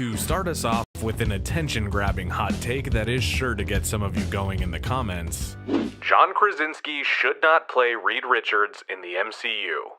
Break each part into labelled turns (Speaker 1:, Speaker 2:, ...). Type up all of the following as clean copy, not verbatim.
Speaker 1: To start us off with an attention-grabbing hot take that is sure to get some of you going in the comments, John Krasinski should not play Reed Richards in the MCU.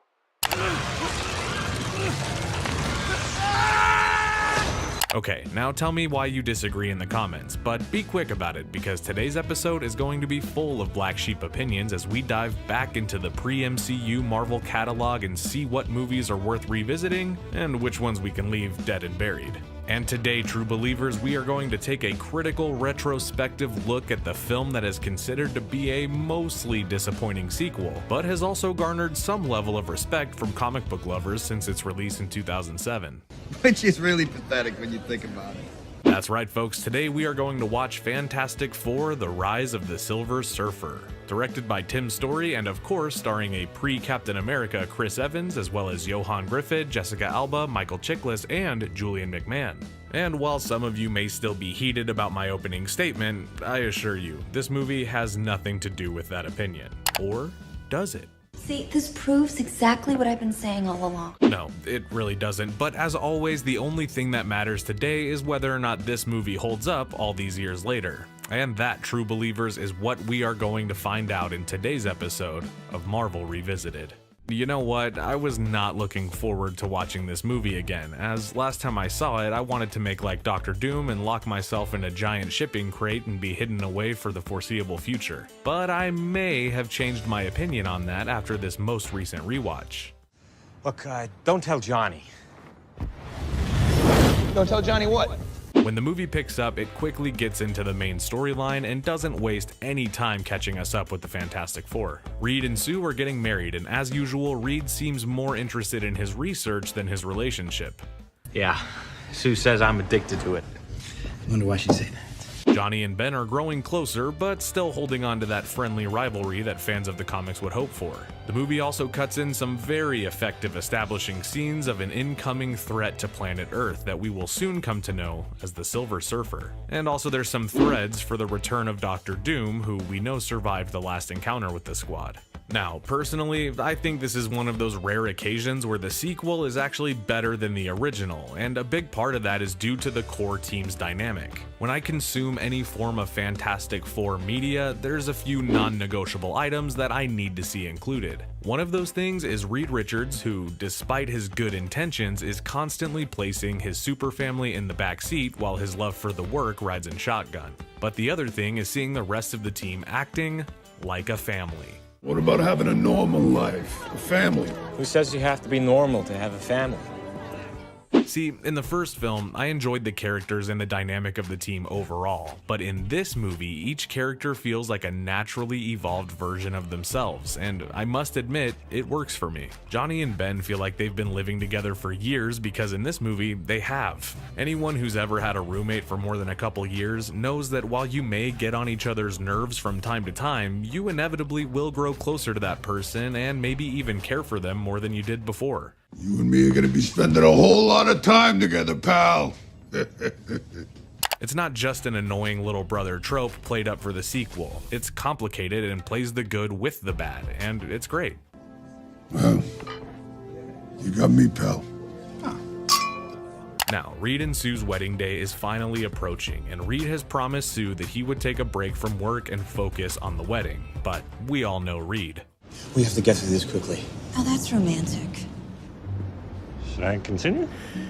Speaker 1: Okay, now tell me why you disagree in the comments, but be quick about it because today's episode is going to be full of black sheep opinions as we dive back into the pre-MCU Marvel catalog and see what movies are worth revisiting and which ones we can leave dead and buried. And today, true believers, we are going to take a critical retrospective look at the film that is considered to be a mostly disappointing sequel, but has also garnered some level of respect from comic book lovers since its release in 2007.
Speaker 2: Which is really pathetic when you think about it.
Speaker 1: That's right, folks. Today we are going to watch Fantastic Four: The Rise of the Silver Surfer. Directed by Tim Story and of course starring a pre-Captain America Chris Evans as well as Johan Griffith, Jessica Alba, Michael Chiklis, and Julian McMahon. And while some of you may still be heated about my opening statement, I assure you, this movie has nothing to do with that opinion. Or does it?
Speaker 3: See, this proves exactly what I've been saying all along.
Speaker 1: No, it really doesn't, but as always, the only thing that matters today is whether or not this movie holds up all these years later. And that, true believers, is what we are going to find out in today's episode of Marvel Revisited. You know what, I was not looking forward to watching this movie again, as last time I saw it I wanted to make like Dr. Doom and lock myself in a giant shipping crate and be hidden away for the foreseeable future. But I may have changed my opinion on that after this most recent rewatch.
Speaker 4: Look, don't tell Johnny.
Speaker 2: Don't tell Johnny what?
Speaker 1: When the movie picks up, it quickly gets into the main storyline and doesn't waste any time catching us up with the Fantastic Four. Reed and Sue are getting married, and as usual, Reed seems more interested in his research than his relationship.
Speaker 4: Yeah, Sue says I'm addicted to it.
Speaker 5: I wonder why she'd say that.
Speaker 1: Johnny and Ben are growing closer, but still holding on to that friendly rivalry that fans of the comics would hope for. The movie also cuts in some very effective establishing scenes of an incoming threat to planet Earth that we will soon come to know as the Silver Surfer. And also there's some threads for the return of Dr. Doom, who we know survived the last encounter with the squad. Now, personally, I think this is one of those rare occasions where the sequel is actually better than the original, and a big part of that is due to the core team's dynamic. When I consume any form of Fantastic Four media, there's a few non-negotiable items that I need to see included. One of those things is Reed Richards, who, despite his good intentions, is constantly placing his super family in the back seat while his love for the work rides in shotgun. But the other thing is seeing the rest of the team acting like a family.
Speaker 6: What about having a normal life, a family?
Speaker 4: Who says you have to be normal to have a family?
Speaker 1: See, in the first film, I enjoyed the characters and the dynamic of the team overall, but in this movie, each character feels like a naturally evolved version of themselves, and I must admit, it works for me. Johnny and Ben feel like they've been living together for years because in this movie, they have. Anyone who's ever had a roommate for more than a couple years knows that while you may get on each other's nerves from time to time, you inevitably will grow closer to that person and maybe even care for them more than you did before.
Speaker 6: You and me are gonna be spending a whole lot of time together, pal.
Speaker 1: It's not just an annoying little brother trope played up for the sequel. It's complicated and plays the good with the bad, and it's great.
Speaker 6: Well, you got me, pal.
Speaker 1: Now, Reed and Sue's wedding day is finally approaching, and Reed has promised Sue that he would take a break from work and focus on the wedding. But we all know Reed.
Speaker 5: We have to get through this quickly.
Speaker 3: Oh, that's romantic.
Speaker 4: Should I continue?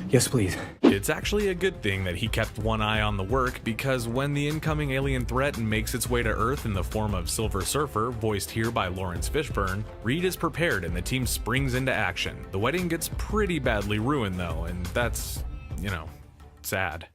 Speaker 5: Yes, please.
Speaker 1: It's actually a good thing that he kept one eye on the work because when the incoming alien threat makes its way to Earth in the form of Silver Surfer, voiced here by Lawrence Fishburne, Reed is prepared and the team springs into action. The wedding gets pretty badly ruined though, and that's, sad.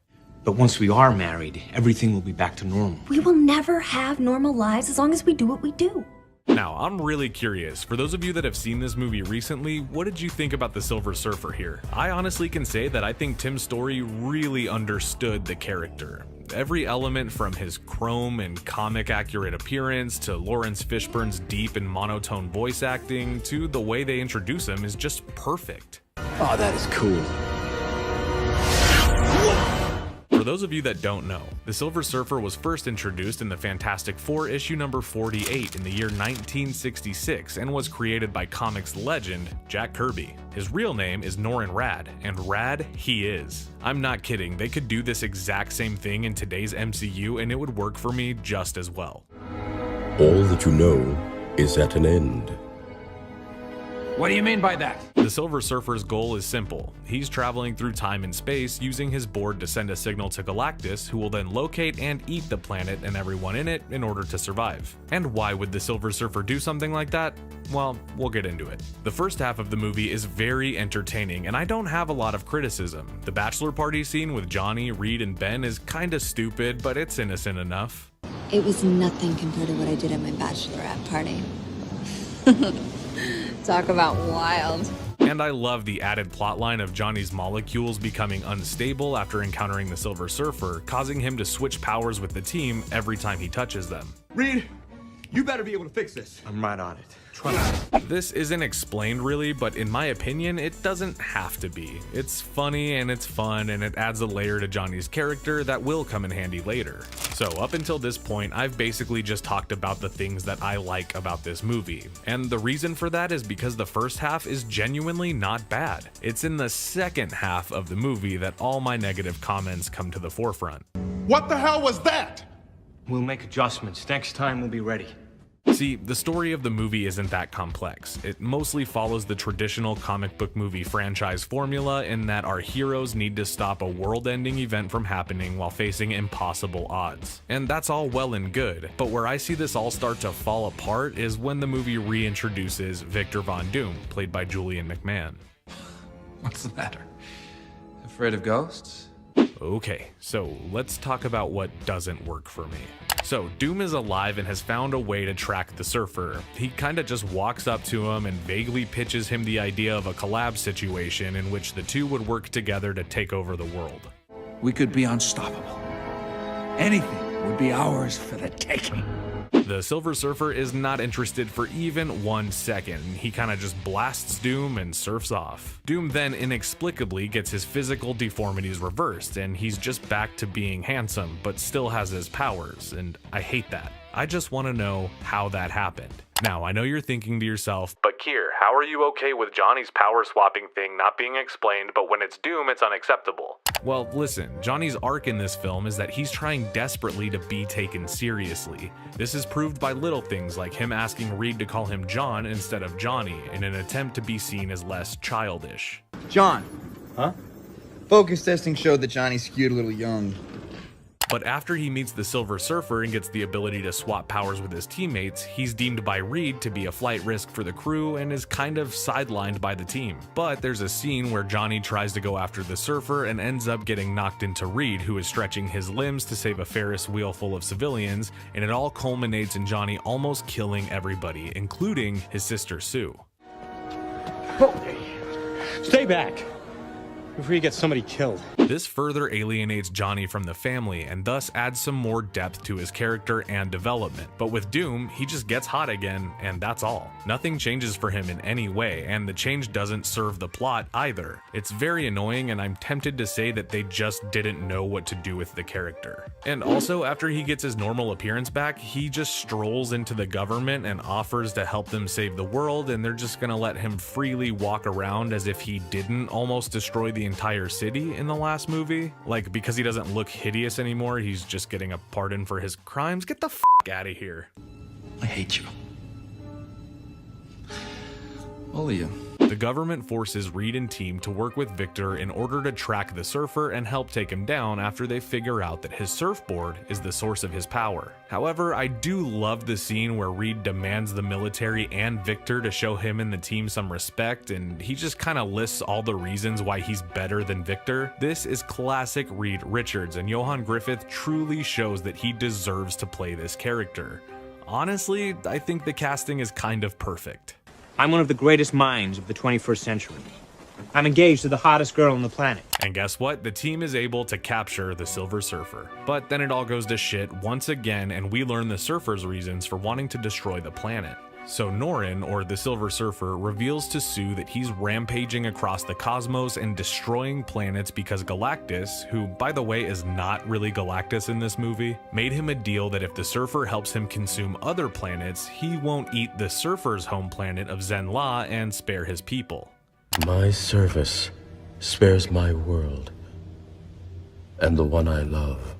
Speaker 5: But once we are married, everything will be back to normal.
Speaker 3: We will never have normal lives as long as we do what we do.
Speaker 1: Now, I'm really curious, for those of you that have seen this movie recently, what did you think about the Silver Surfer here? I honestly can say that I think Tim Story really understood the character. Every element from his chrome and comic accurate appearance to Lawrence Fishburne's deep and monotone voice acting to the way they introduce him is just perfect.
Speaker 5: Oh, that is cool.
Speaker 1: For For those of you that don't know, the Silver Surfer was first introduced in the Fantastic Four issue number 48 in the year 1966 and was created by comics legend Jack Kirby. His real name is Norrin Radd, and rad he is. I'm not kidding, they could do this exact same thing in today's MCU and it would work for me just as well.
Speaker 7: All that you know is at an end.
Speaker 8: What do you mean by that?
Speaker 1: The Silver Surfer's goal is simple. He's traveling through time and space using his board to send a signal to Galactus, who will then locate and eat the planet and everyone in it in order to survive. And why would the Silver Surfer do something like that? Well, we'll get into it. The first half of the movie is very entertaining, and I don't have a lot of criticism. The bachelor party scene with Johnny, Reed, and Ben is kinda stupid, but it's innocent enough.
Speaker 9: It was nothing compared to what I did at my bachelorette party. Talk about wild.
Speaker 1: And I love the added plotline of Johnny's molecules becoming unstable after encountering the Silver Surfer, causing him to switch powers with the team every time he touches them.
Speaker 2: Reed, you better be able to fix this.
Speaker 4: I'm right on it.
Speaker 1: This isn't explained really, but in my opinion, it doesn't have to be. It's funny and it's fun and it adds a layer to Johnny's character that will come in handy later. So up until this point, I've basically just talked about the things that I like about this movie. And the reason for that is because the first half is genuinely not bad. It's in the second half of the movie that all my negative comments come to the forefront.
Speaker 6: What the hell was that?
Speaker 4: We'll make adjustments. Next time we'll be ready.
Speaker 1: See, the story of the movie isn't that complex. It mostly follows the traditional comic book movie franchise formula in that our heroes need to stop a world-ending event from happening while facing impossible odds. And that's all well and good, but where I see this all start to fall apart is when the movie reintroduces Victor Von Doom, played by Julian McMahon.
Speaker 8: What's the matter? Afraid of ghosts?
Speaker 1: Okay, so let's talk about what doesn't work for me. So Doom is alive and has found a way to track the Surfer. He kinda just walks up to him and vaguely pitches him the idea of a collab situation in which the two would work together to take over the world.
Speaker 8: We could be unstoppable. Anything would be ours for the taking.
Speaker 1: The Silver Surfer is not interested for even 1 second. He kinda just blasts Doom and surfs off. Doom then inexplicably gets his physical deformities reversed, and he's just back to being handsome, but still has his powers, and I hate that. I just want to know how that happened. Now, I know you're thinking to yourself, but Kier, how are you okay with Johnny's power swapping thing not being explained, but when it's Doom, it's unacceptable? Well, listen, Johnny's arc in this film is that he's trying desperately to be taken seriously. This is proved by little things like him asking Reed to call him John instead of Johnny in an attempt to be seen as less childish.
Speaker 2: John.
Speaker 4: Huh?
Speaker 2: Focus testing showed that Johnny skewed a little young.
Speaker 1: But after he meets the Silver Surfer and gets the ability to swap powers with his teammates, he's deemed by Reed to be a flight risk for the crew and is kind of sidelined by the team. But there's a scene where Johnny tries to go after the Surfer and ends up getting knocked into Reed, who is stretching his limbs to save a Ferris wheel full of civilians, and it all culminates in Johnny almost killing everybody, including his sister Sue.
Speaker 4: Stay back before you get somebody killed.
Speaker 1: This further alienates Johnny from the family and thus adds some more depth to his character and development. But with Doom, he just gets hot again, and that's all. Nothing changes for him in any way, and the change doesn't serve the plot either. It's very annoying, and I'm tempted to say that they just didn't know what to do with the character. And also, after he gets his normal appearance back, he just strolls into the government and offers to help them save the world, and they're just gonna let him freely walk around as if he didn't almost destroy the entire city in the last movie. Like, because he doesn't look hideous anymore, he's just getting a pardon for his crimes. Get the f*** out of here.
Speaker 8: I hate you. All of you.
Speaker 1: The government forces Reed and team to work with Victor in order to track the Surfer and help take him down after they figure out that his surfboard is the source of his power. However, I do love the scene where Reed demands the military and Victor to show him and the team some respect, and he just kind of lists all the reasons why he's better than Victor. This is classic Reed Richards, and Johan Griffith truly shows that he deserves to play this character. Honestly, I think the casting is kind of perfect.
Speaker 5: I'm one of the greatest minds of the 21st century. I'm engaged to the hottest girl on the planet.
Speaker 1: And guess what? The team is able to capture the Silver Surfer. But then it all goes to shit once again, and we learn the Surfer's reasons for wanting to destroy the planet. So Norrin, or the Silver Surfer, reveals to Sue that he's rampaging across the cosmos and destroying planets because Galactus, who by the way is not really Galactus in this movie, made him a deal that if the Surfer helps him consume other planets, he won't eat the Surfer's home planet of Zen-La and spare his people.
Speaker 7: My service spares my world and the one I love.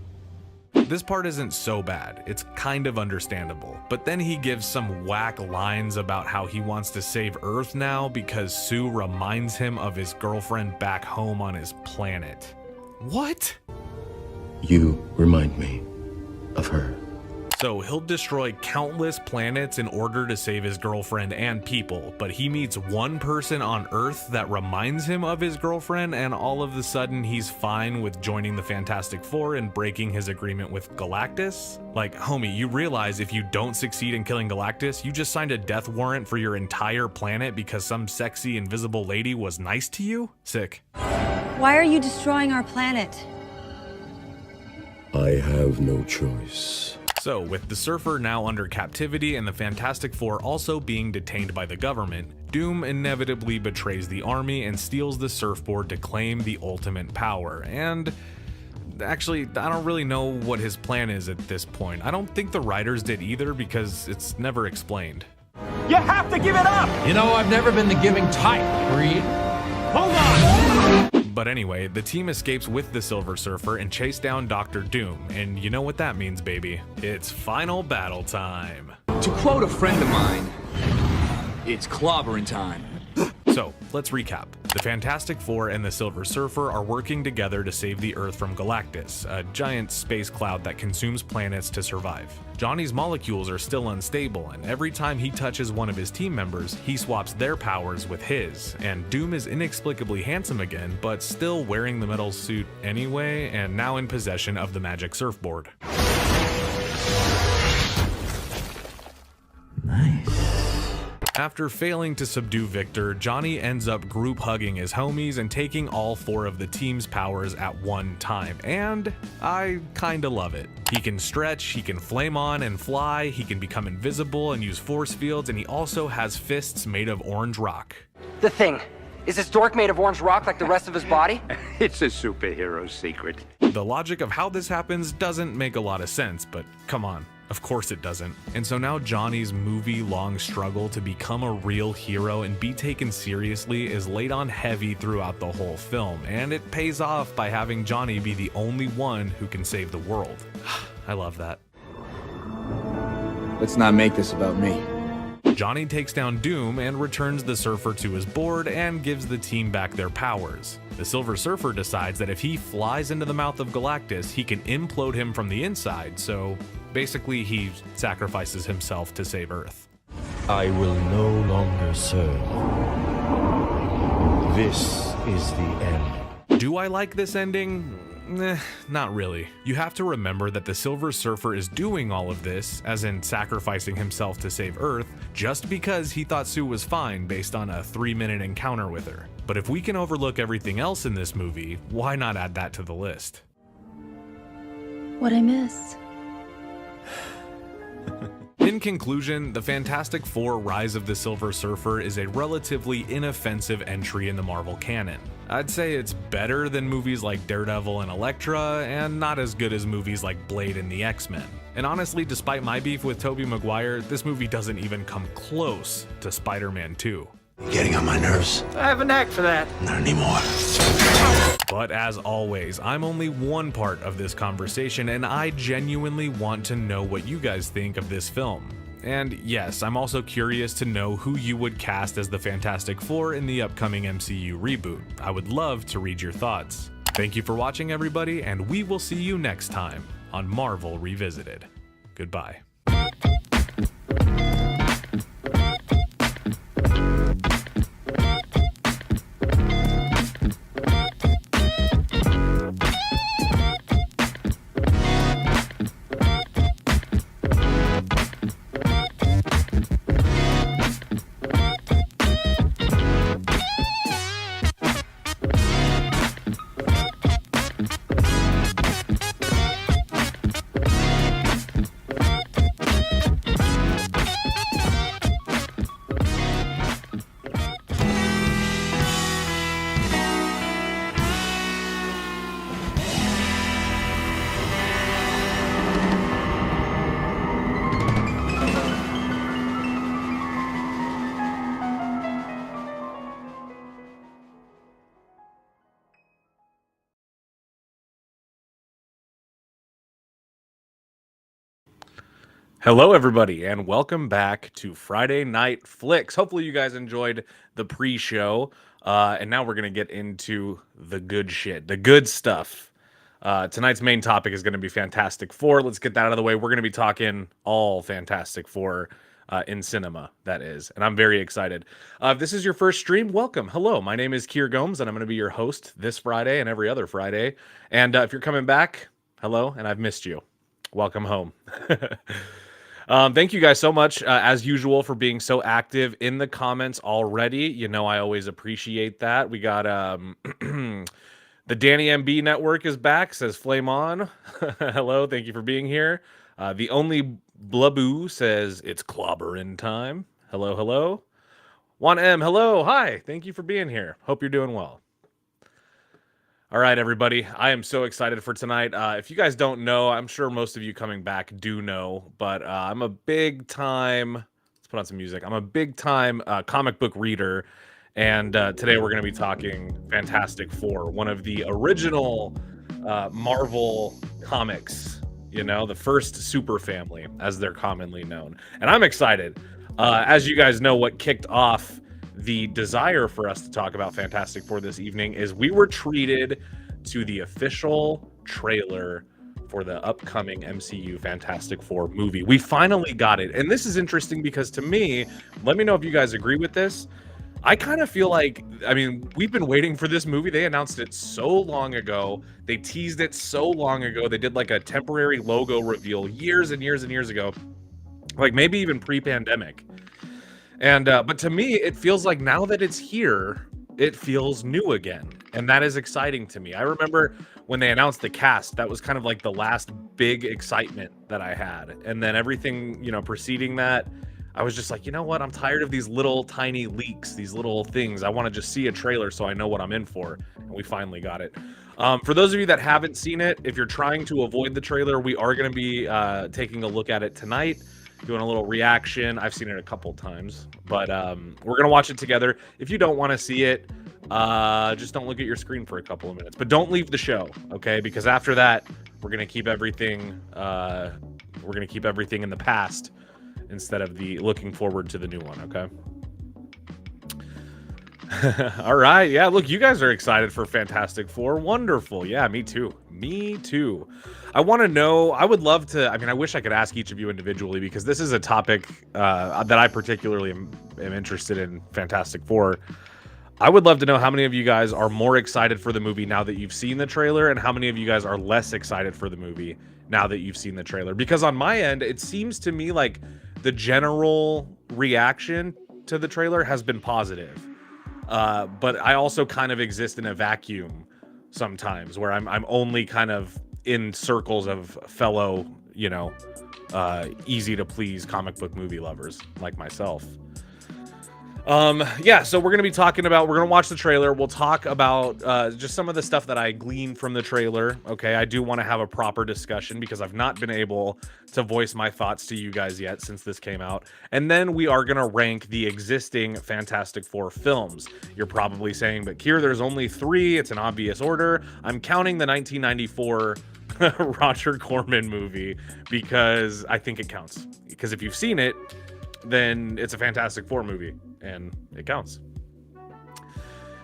Speaker 1: This part isn't so bad, it's kind of understandable, but then he gives some whack lines about how he wants to save Earth now because Sue reminds him of his girlfriend back home on his planet. What?
Speaker 7: You remind me of her.
Speaker 1: So he'll destroy countless planets in order to save his girlfriend and people, but he meets one person on Earth that reminds him of his girlfriend, and all of a sudden he's fine with joining the Fantastic Four and breaking his agreement with Galactus? Like, homie, you realize if you don't succeed in killing Galactus, you just signed a death warrant for your entire planet because some sexy invisible lady was nice to you? Sick.
Speaker 9: Why are you destroying our planet?
Speaker 7: I have no choice.
Speaker 1: So, with the Surfer now under captivity and the Fantastic Four also being detained by the government, Doom inevitably betrays the army and steals the surfboard to claim the ultimate power. And actually, I don't really know what his plan is at this point. I don't think the writers did either because it's never explained.
Speaker 5: You have to give it up!
Speaker 8: You know, I've never been the giving type, Creed.
Speaker 5: Hold on!
Speaker 1: But anyway, the team escapes with the Silver Surfer and chase down Dr. Doom, and you know what that means, baby. It's final battle time.
Speaker 2: To quote a friend of mine, it's clobbering time.
Speaker 1: So, let's recap. The Fantastic Four and the Silver Surfer are working together to save the Earth from Galactus, a giant space cloud that consumes planets to survive. Johnny's molecules are still unstable, and every time he touches one of his team members, he swaps their powers with his. And Doom is inexplicably handsome again, but still wearing the metal suit anyway, and now in possession of the magic surfboard.
Speaker 8: Nice.
Speaker 1: After failing to subdue Victor, Johnny ends up group hugging his homies and taking all four of the team's powers at one time, and I kinda love it. He can stretch, he can flame on and fly, he can become invisible and use force fields, and he also has fists made of orange rock.
Speaker 10: The Thing. Is this dork made of orange rock like the rest of his body?
Speaker 5: It's a superhero secret.
Speaker 1: The logic of how this happens doesn't make a lot of sense, but come on. Of course it doesn't. And so now Johnny's movie-long struggle to become a real hero and be taken seriously is laid on heavy throughout the whole film, and it pays off by having Johnny be the only one who can save the world. I love that.
Speaker 2: Let's not make this about me.
Speaker 1: Johnny takes down Doom and returns the Surfer to his board and gives the team back their powers. The Silver Surfer decides that if he flies into the mouth of Galactus, he can implode him from the inside, so basically he sacrifices himself to save Earth.
Speaker 7: I will no longer serve. This is the end.
Speaker 1: Do I like this ending? Not really. You have to remember that the Silver Surfer is doing all of this, as in sacrificing himself to save Earth, just because he thought Sue was fine based on a 3-minute encounter with her. But if we can overlook everything else in this movie, why not add that to the list?
Speaker 3: What'd I miss?
Speaker 1: In conclusion, The Fantastic Four: Rise of the Silver Surfer is a relatively inoffensive entry in the Marvel canon. I'd say it's better than movies like Daredevil and Elektra, and not as good as movies like Blade and the X-Men. And honestly, despite my beef with Tobey Maguire, this movie doesn't even come close to Spider-Man 2.
Speaker 6: You're getting on my nerves.
Speaker 5: I have a knack for that.
Speaker 6: Not anymore.
Speaker 1: But as always, I'm only one part of this conversation, and I genuinely want to know what you guys think of this film. And yes, I'm also curious to know who you would cast as the Fantastic Four in the upcoming MCU reboot. I would love to read your thoughts. Thank you for watching, everybody, and we will see you next time on Marvel Revisited. Goodbye. Hello, everybody, and welcome back to Friday Night Flicks. Hopefully, you guys enjoyed the pre-show, and now we're going to get into the good shit, the good stuff. Tonight's main topic is going to be Fantastic Four. Let's get that out of the way. We're going to be talking all Fantastic Four in cinema, that is, and I'm very excited. If this is your first stream, welcome. Hello, my name is Kier Gomes, and I'm going to be your host this Friday and every other Friday. And if you're coming back, hello, and I've missed you. Welcome home. Thank you guys so much, as usual, for being so active in the comments already. You know, I always appreciate that. We got the Danny MB Network is back, says Flame On. Hello, thank you for being here. The Only Blaboo says it's clobbering time. Hello, hello. Juan M, hello, hi. Thank you for being here. Hope you're doing well. All right, everybody. I am so excited for tonight. If you guys don't know, I'm sure most of you coming back do know, but I'm a big time, let's put on some music. I'm a big time comic book reader. And today we're going to be talking Fantastic Four, one of the original Marvel comics, you know, the first super family, as they're commonly known. And I'm excited. As you guys know, what kicked off the desire for us to talk about Fantastic Four this evening is we were treated to the official trailer for the upcoming MCU Fantastic Four movie. We finally got it. And this is interesting because to me, let me know if you guys agree with this. I kind of feel like, I mean, we've been waiting for this movie. They announced it so long ago. They teased it so long ago. They did like a temporary logo reveal years and years and years ago, like maybe even pre-pandemic. And but to me, it feels like now that it's here, it feels new again. And that is exciting to me. I remember when they announced the cast, that was kind of like the last big excitement that I had. And then everything, you know, preceding that, I was just like, you know what? I'm tired of these little tiny leaks, these little things. I want to just see a trailer so I know what I'm in for. And we finally got it. For those of you that haven't seen it, if you're trying to avoid the trailer, we are going to be taking a look at it tonight, doing a little reaction. I've seen it a couple times, but we're going to watch it together. If you don't want to see it, just don't look at your screen for a couple of minutes. But don't leave the show, okay? Because after that, we're going to keep everything in the past instead of the looking forward to the new one, okay? All right. Yeah, look, you guys are excited for Fantastic Four. Wonderful. Yeah, me too. Me too. I want to know, I would love to, I mean, I wish I could ask each of you individually because this is a topic that I particularly am interested in, Fantastic Four. I would love to know how many of you guys are more excited for the movie now that you've seen the trailer and how many of you guys are less excited for the movie now that you've seen the trailer. Because on my end, it seems to me like the general reaction to the trailer has been positive. But I also kind of exist in a vacuum sometimes where I'm only kind of in circles of fellow, you know, easy to please comic book movie lovers like myself. Yeah, so we're going to be talking about, we're going to watch the trailer. We'll talk about just some of the stuff that I gleaned from the trailer. Okay, I do want to have a proper discussion because I've not been able to voice my thoughts to you guys yet since this came out. And then we are going to rank the existing Fantastic Four films. You're probably saying, but Kier, there's only 3. It's an obvious order. I'm counting the 1994 Roger Corman movie because I think it counts. Because if you've seen it, then it's a Fantastic Four movie, and it counts.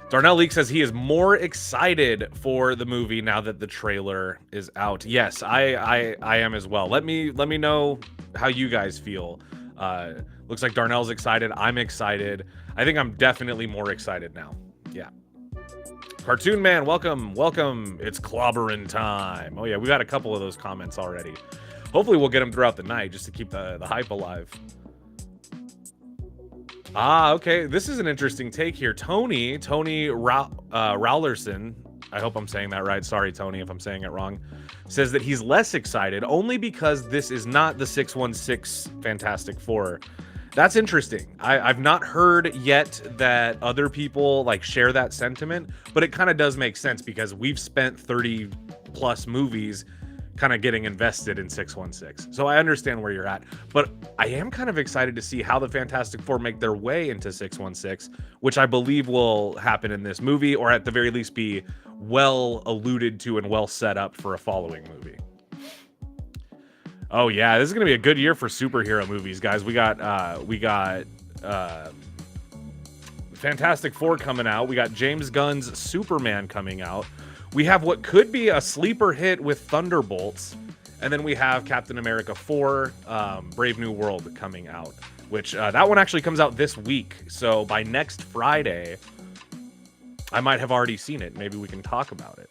Speaker 1: Darnell Leak says he is more excited for the movie now that the trailer is out. Yes, I am as well. Let me know how you guys feel. Looks like Darnell's excited. I'm excited. I think I'm definitely more excited now. Yeah. Cartoon Man, welcome. It's clobbering time. Oh yeah, we've had a couple of those comments already. Hopefully we'll get them throughout the night just to keep the hype alive. Okay. This is an interesting take here. Tony Rowlerson, I hope I'm saying that right. Sorry, Tony, if I'm saying it wrong, says that he's less excited only because this is not the 616 Fantastic Four. That's interesting. I've not heard yet that other people like share that sentiment, but it kind of does make sense because we've spent 30 plus movies kind of getting invested in 616. So I understand where you're at, but I am kind of excited to see how the Fantastic Four make their way into 616, which I believe will happen in this movie, or at the very least be well alluded to and well set up for a following movie. Oh yeah, this is gonna be a good year for superhero movies, guys. We got Fantastic Four coming out. We got James Gunn's Superman coming out. We have what could be a sleeper hit with Thunderbolts, and then we have Captain America 4, Brave New World coming out, which that one actually comes out this week. So by next Friday, I might have already seen it. Maybe we can talk about it.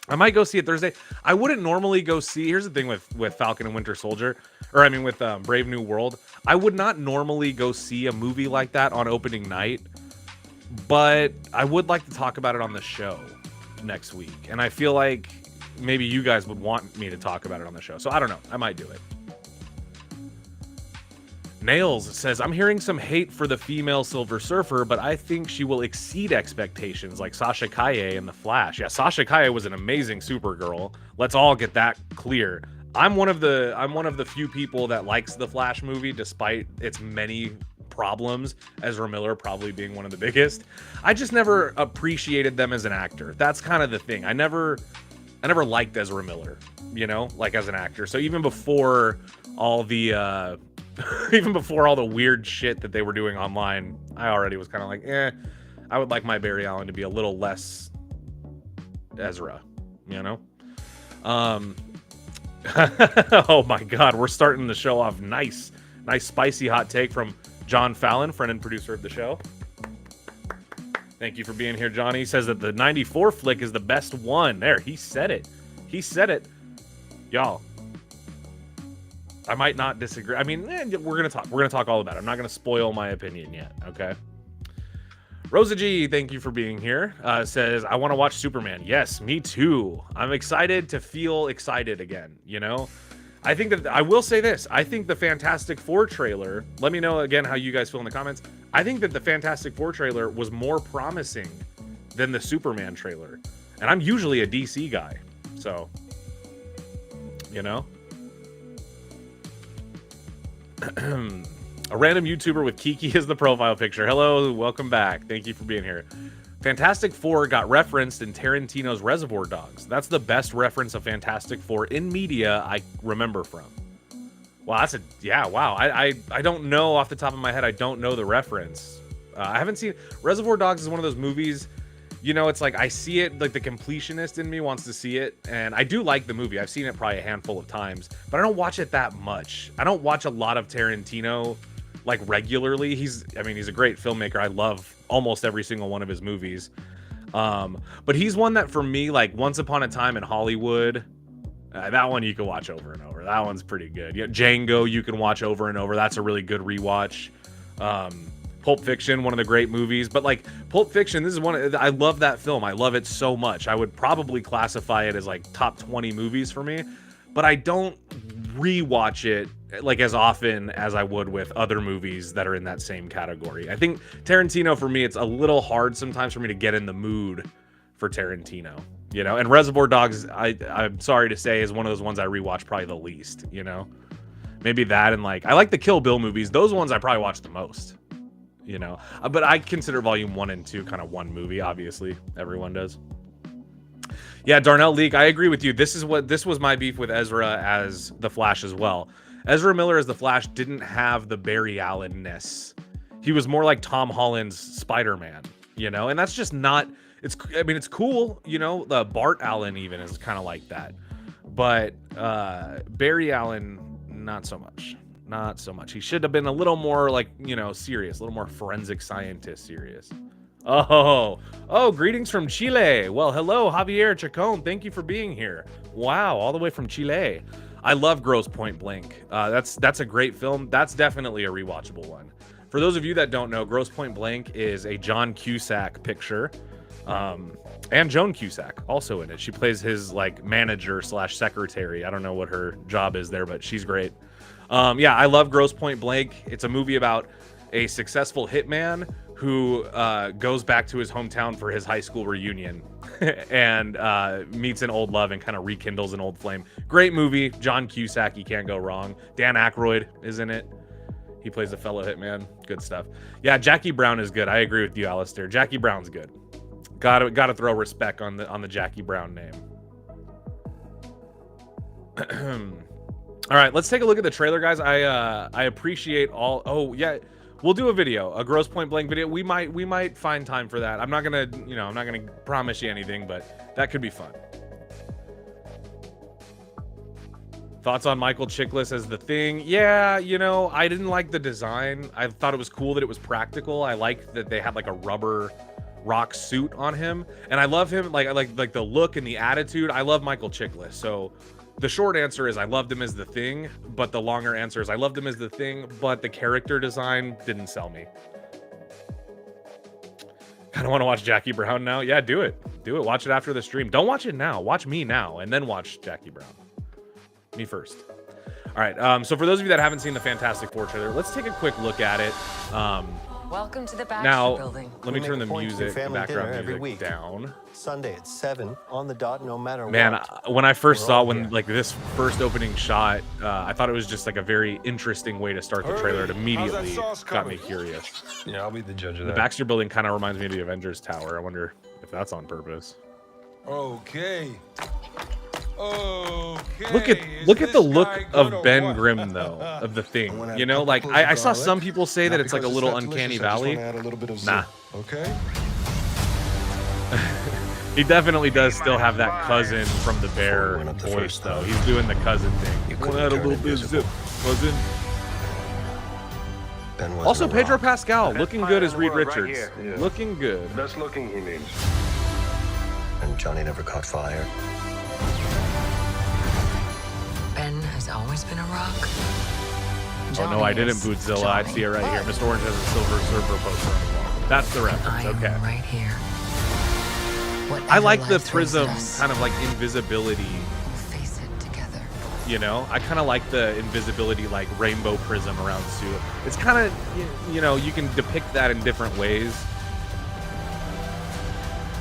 Speaker 1: I might go see it Thursday. I wouldn't normally go see. Here's the thing with Falcon and Winter Soldier, or I mean with Brave New World. I would not normally go see a movie like that on opening night, but I would like to talk about it on the show next week. And I feel like maybe you guys would want me to talk about it on the show. So I don't know. I might do it. Nails says, I'm hearing some hate for the female Silver Surfer, but I think she will exceed expectations like Sasha Calle in The Flash. Yeah, Sasha Calle was an amazing Supergirl. Let's all get that clear. I'm one of the few people that likes the Flash movie despite its many problems, Ezra Miller probably being one of the biggest. I just never appreciated them as an actor. That's kind of the thing. I never liked Ezra Miller, you know, like as an actor. So even before all the even before all the weird shit that they were doing online, I already was kind of like, I would like my Barry Allen to be a little less Ezra, you know? Oh my God, we're starting the show off nice spicy hot take from John Fallon, friend and producer of the show. Thank you for being here, Johnny. He says that the 94 flick is the best one. There, he said it. Y'all, I might not disagree. I mean, we're gonna talk all about it. I'm not gonna spoil my opinion yet, okay? Rosa G, thank you for being here. Says, I want to watch Superman. Yes, me too. I'm excited to feel excited again, you know? I think that, I will say this, I think the Fantastic Four trailer, let me know again how you guys feel in the comments. I think that the Fantastic Four trailer was more promising than the Superman trailer. And I'm usually a DC guy, so, you know? A random YouTuber with Kiki as the profile picture. Hello, welcome back. Thank you for being here. Fantastic Four got referenced in Tarantino's Reservoir Dogs. That's the best reference of Fantastic Four in media I remember from. Wow, wow. I don't know off the top of my head. I don't know the reference. I haven't seen Reservoir Dogs is one of those movies, you know, it's like I see it, like the completionist in me wants to see it, and I do like the movie. I've seen it probably a handful of times, but I don't watch it that much. I don't watch a lot of Tarantino like regularly. He's a great filmmaker. I love almost every single one of his movies. But he's one that for me, like Once Upon a Time in Hollywood, that one you can watch over and over. That one's pretty good. Yeah, Django you can watch over and over. That's a really good rewatch. Pulp Fiction, one of the great movies. But like Pulp Fiction, this is I love that film. I love it so much. I would probably classify it as like top 20 movies for me, but I don't rewatch it like as often as I would with other movies that are in that same category. I think Tarantino, for me, it's a little hard sometimes for me to get in the mood for Tarantino, you know? And Reservoir Dogs, I'm sorry to say, is one of those ones I rewatch probably the least, you know? Maybe that, and like, I like the Kill Bill movies. Those ones I probably watch the most, you know? But I consider Volume 1 and 2 kind of one movie, obviously. Everyone does. Yeah, Darnell Leak, I agree with you. This was my beef with Ezra as the Flash as well. Ezra Miller as the Flash didn't have the Barry Allen-ness. He was more like Tom Holland's Spider-Man, you know? And that's just not, it's cool, you know? The Bart Allen even is kind of like that. But Barry Allen, not so much. Not so much. He should have been a little more like, you know, serious, a little more forensic scientist serious. Oh, greetings from Chile. Well, hello, Javier Chacon. Thank you for being here. Wow, all the way from Chile. I love Grosse Point Blank. That's a great film. That's definitely a rewatchable one. For those of you that don't know, Grosse Point Blank is a John Cusack picture. And Joan Cusack also in it. She plays his like manager / secretary. I don't know what her job is there, but she's great. Yeah, I love Grosse Point Blank. It's a movie about a successful hitman who goes back to his hometown for his high school reunion and meets an old love and kind of rekindles an old flame. Great movie. John Cusack, you can't go wrong. Dan Aykroyd is in it. He plays a fellow hitman. Good stuff. Yeah, Jackie Brown is good. I agree with you, Alistair. Jackie Brown's good. Gotta throw respect on the Jackie Brown name. All right, let's take a look at the trailer, guys. I appreciate all. Oh yeah, we'll do a video, a gross point blank video. We might find time for that. I'm not gonna, I'm not gonna promise you anything, but that could be fun. Thoughts on Michael Chiklis as the Thing? Yeah, I didn't like the design. I thought it was cool that it was practical. I like that they had like a rubber rock suit on him, and I love him. Like the look and the attitude. I love Michael Chiklis. So the short answer is I loved him as the Thing, but the longer answer is I loved him as the Thing, but the character design didn't sell me. Kind of want to watch Jackie Brown now. Yeah, do it. Watch it after the stream. Don't watch it now. Watch me now, and then watch Jackie Brown. Me first. All right. So for those of you that haven't seen the Fantastic Four trailer, let's take a quick look at it.
Speaker 11: Welcome to the
Speaker 1: Now,
Speaker 11: building.
Speaker 1: let me turn the music, the background music down.
Speaker 12: Sunday at 7 on the dot, no matter
Speaker 1: Man,
Speaker 12: what.
Speaker 1: when I first saw like this first opening shot, I thought it was just like a very interesting way to start the trailer. It immediately got me curious.
Speaker 13: Yeah, I'll be the judge of
Speaker 1: The
Speaker 13: that.
Speaker 1: Baxter Building kind of reminds me of the Avengers Tower. I wonder if that's on purpose.
Speaker 13: Okay.
Speaker 1: Look at the look of Ben Grimm though, of the Thing. Like I saw some people say that it's like a little uncanny valley. Nah.
Speaker 13: Okay.
Speaker 1: He definitely does still have that cousin from the Bear voice though. He's doing the cousin thing. You want to add a little bit of zip, cousin. Also, Pedro Pascal looking good as Reed Richards. Looking good.
Speaker 13: Best looking, he means.
Speaker 12: And Johnny never caught fire.
Speaker 11: Ben has always been a rock.
Speaker 1: Oh no, I didn't Bootzilla. I see it right here. Mr. Orange has a silver surfer poster on the wall. That's the reference. Okay.
Speaker 11: Right here.
Speaker 1: I like the prism kind of like invisibility.
Speaker 11: We'll face it together.
Speaker 1: I kind of like the invisibility like rainbow prism around Sue. It's kind of, you can depict that in different ways.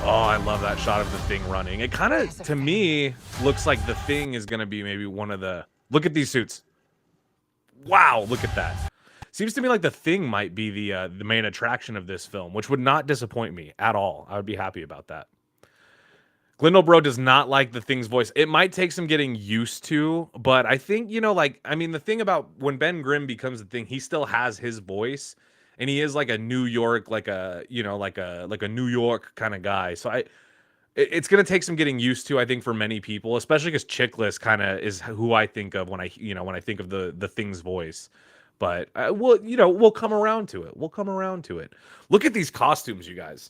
Speaker 1: Oh, I love that shot of the Thing running. It kind of, to me, looks like the Thing is going to be maybe one of the... Look at these suits. Wow, look at that. Seems to me like the Thing might be the main attraction of this film, which would not disappoint me at all. I would be happy about that. Glendale Bro does not like the Thing's voice. It might take some getting used to, but I think, the thing about when Ben Grimm becomes the Thing, he still has his voice. And he is like a New York, like a New York kind of guy. So it's gonna take some getting used to, I think, for many people, especially because Chiklis kind of is who I think of when I think of the Thing's voice. But we'll come around to it. We'll come around to it. Look at these costumes, you guys.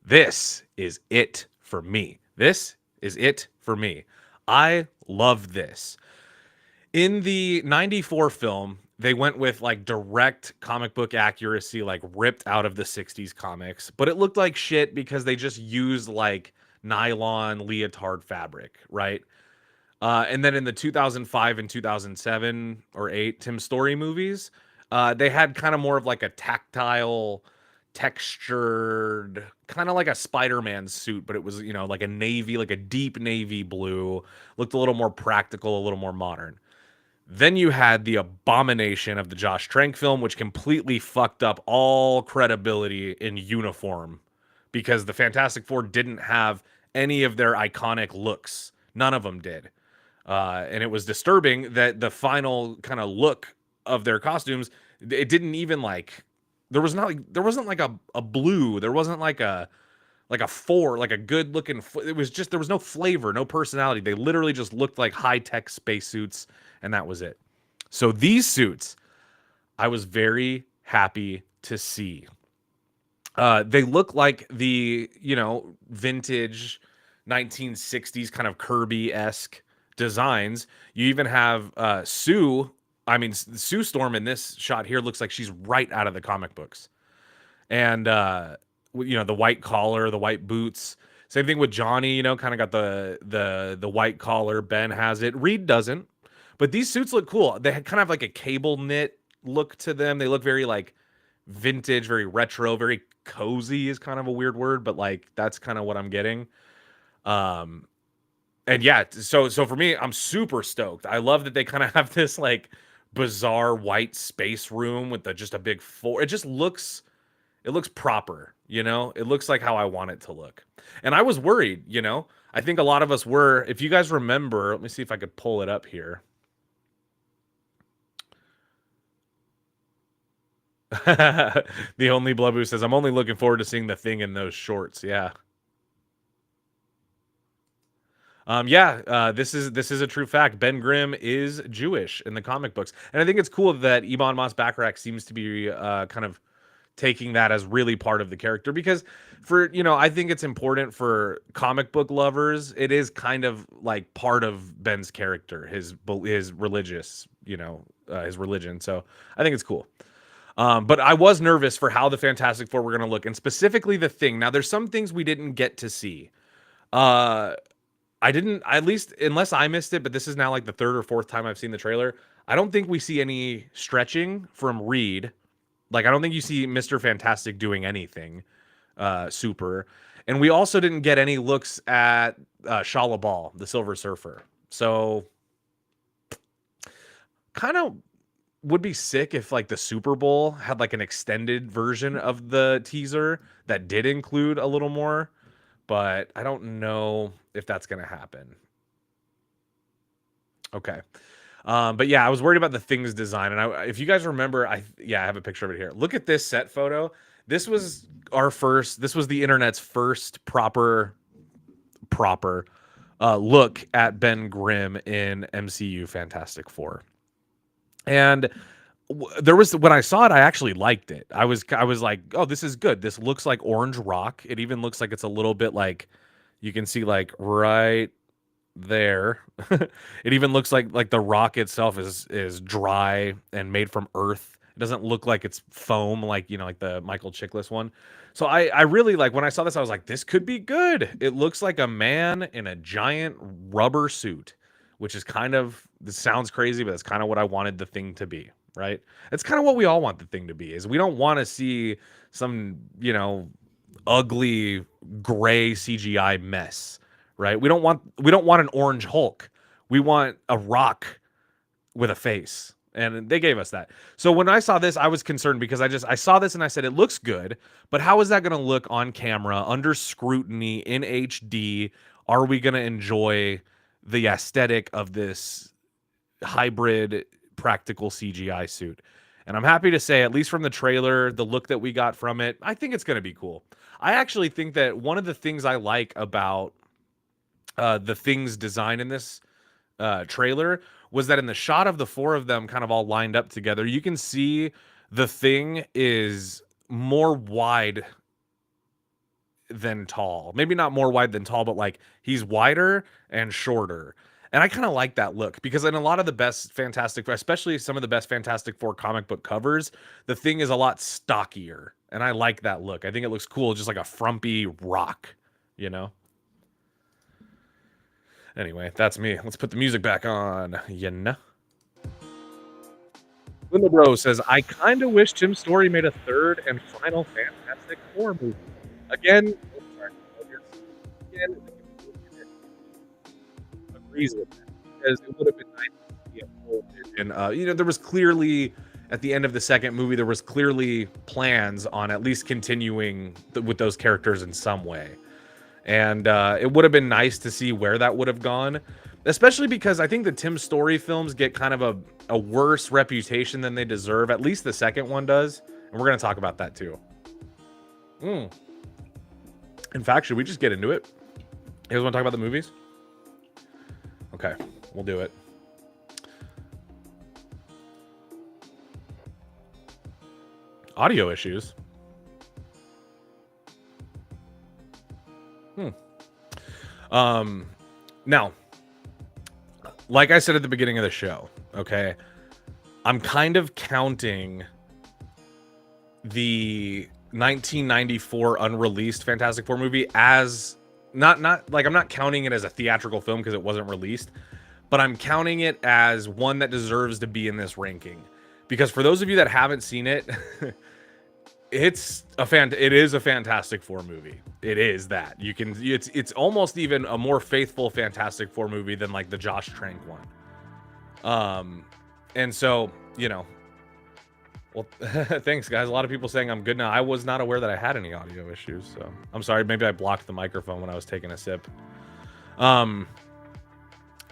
Speaker 1: This is it for me. This is it for me. I love this. In the '94 film, they went with like direct comic book accuracy, like ripped out of the 60s comics, but it looked like shit because they just used like nylon leotard fabric, right? And then in the 2005 and 2007 or 8 Tim Story movies, they had kind of more of like a tactile, textured, kind of like a Spider-Man suit, but it was, like a navy, like a deep navy blue, looked a little more practical, a little more modern. Then you had the abomination of the Josh Trank film, which completely fucked up all credibility in uniform because the Fantastic Four didn't have any of their iconic looks. None of them did. And it was disturbing that the final kind of look of their costumes, it didn't even like, there wasn't like a blue. There wasn't like a four, like a good looking, it was just, there was no flavor, no personality. They literally just looked like high-tech spacesuits. And that was it. So these suits, I was very happy to see. They look like the, vintage 1960s kind of Kirby-esque designs. You even have Sue Storm in this shot here looks like she's right out of the comic books. And, the white collar, the white boots. Same thing with Johnny, kind of got the white collar. Ben has it. Reed doesn't. But these suits look cool. They kind of have like a cable knit look to them. They look very like vintage, very retro, very cozy is kind of a weird word, but like that's kind of what I'm getting. And yeah, so for me, I'm super stoked. I love that they kind of have this like bizarre white space room with just a big floor. It looks proper, It looks like how I want it to look. And I was worried, I think a lot of us were. If you guys remember, let me see if I could pull it up here. The only Bluboo says, I'm only looking forward to seeing the Thing in those shorts. Yeah. This is a true fact. Ben Grimm is Jewish in the comic books, and I think it's cool that Ebon Moss-Bachrach seems to be kind of taking that as really part of the character, because I think it's important for comic book lovers. It is kind of like part of Ben's character, his religious, his religion. So I think it's cool. But I was nervous for how the Fantastic Four were going to look, and specifically the Thing. Now, there's some things we didn't get to see. I didn't, at least unless I missed it, but this is now like the third or fourth time I've seen the trailer. I don't think we see any stretching from Reed. Like, I don't think you see Mr. Fantastic doing anything super. And we also didn't get any looks at Shia LaBeouf, the Silver Surfer. So, kind of would be sick if like the Super Bowl had like an extended version of the teaser that did include a little more. But I don't know if that's going to happen. Okay. But yeah, I was worried about the Thing's design. And if you guys remember, I have a picture of it here. Look at this set photo. This was the internet's first proper look at Ben Grimm in MCU Fantastic Four. And when I saw it, I actually liked it. I was like, oh, this is good. This looks like orange rock. It even looks like it's a little bit like, you can see like right there. It even looks like the rock itself is dry and made from earth. It doesn't look like it's foam like the Michael Chiklis one. So I really like, when I saw this, I was like, this could be good. It looks like a man in a giant rubber suit, which is this sounds crazy, but it's kind of what I wanted the Thing to be. Right? It's kind of what we all want the Thing to be. Is we don't want to see some, ugly gray CGI mess, right? We don't want an orange Hulk. We want a rock with a face. And they gave us that. So when I saw this, I was concerned because I saw this and I said, it looks good, but how is that going to look on camera, under scrutiny, in HD? Are we going to enjoy the aesthetic of this hybrid practical CGI suit? And I'm happy to say, at least from the trailer, the look that we got from it, I think it's going to be cool. I actually think that one of the things I like about the Thing's design in this trailer was that in the shot of the four of them kind of all lined up together, you can see the Thing is more wide than tall. Maybe not more wide than tall, but like he's wider and shorter. And I kind of like that look, because in a lot of the best Fantastic, especially some of the best Fantastic Four comic book covers, the Thing is a lot stockier. And I like that look. I think it looks cool, just like a frumpy rock, Anyway, that's me. Let's put the music back on, Linda Bro says, I kind of wish Tim Story made a third and final Fantastic Four movie. Again, agrees with that, because it would have been nice to see a full vision. There was clearly, at the end of the second movie, there was clearly plans on at least continuing with those characters in some way. And it would have been nice to see where that would have gone, especially because I think the Tim Story films get kind of a worse reputation than they deserve. At least the second one does. And we're going to talk about that too. In fact, should we just get into it? You guys want to talk about the movies? Okay, we'll do it. Audio issues. Now, like I said at the beginning of the show, okay, I'm kind of counting the 1994 unreleased Fantastic Four movie as not like, I'm not counting it as a theatrical film because it wasn't released, but I'm counting it as one that deserves to be in this ranking. Because for those of you that haven't seen it, it is a Fantastic Four movie. It is that. It's almost even a more faithful Fantastic Four movie than like the Josh Trank one. And so, well, thanks guys. A lot of people saying I'm good now. I was not aware that I had any audio issues, so I'm sorry. Maybe I blocked the microphone when I was taking a sip.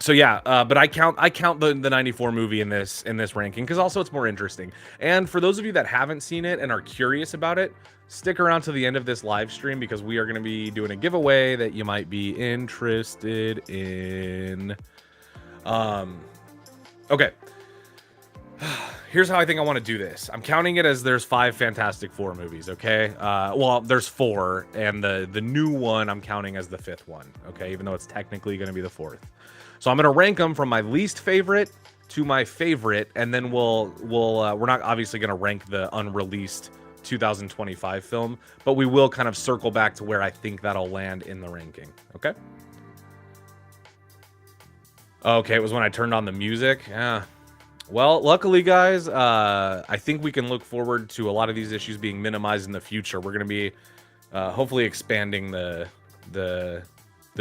Speaker 1: So yeah, but I count the 94 movie in this ranking because also it's more interesting. And for those of you that haven't seen it and are curious about it, stick around to the end of this live stream because we are going to be doing a giveaway that you might be interested in. Okay. Here's how I think I want to do this. I'm counting it as there's 5 Fantastic Four movies, okay? Well, there's 4, and the new one I'm counting as the 5th one, okay? Even though it's technically going to be the 4th. So I'm going to rank them from my least favorite to my favorite, and then we're not obviously going to rank the unreleased 2025 film, but we will kind of circle back to where I think that'll land in the ranking, okay? Okay, it was when I turned on the music. Yeah. Well, luckily, guys, I think we can look forward to a lot of these issues being minimized in the future. We're going to be hopefully expanding the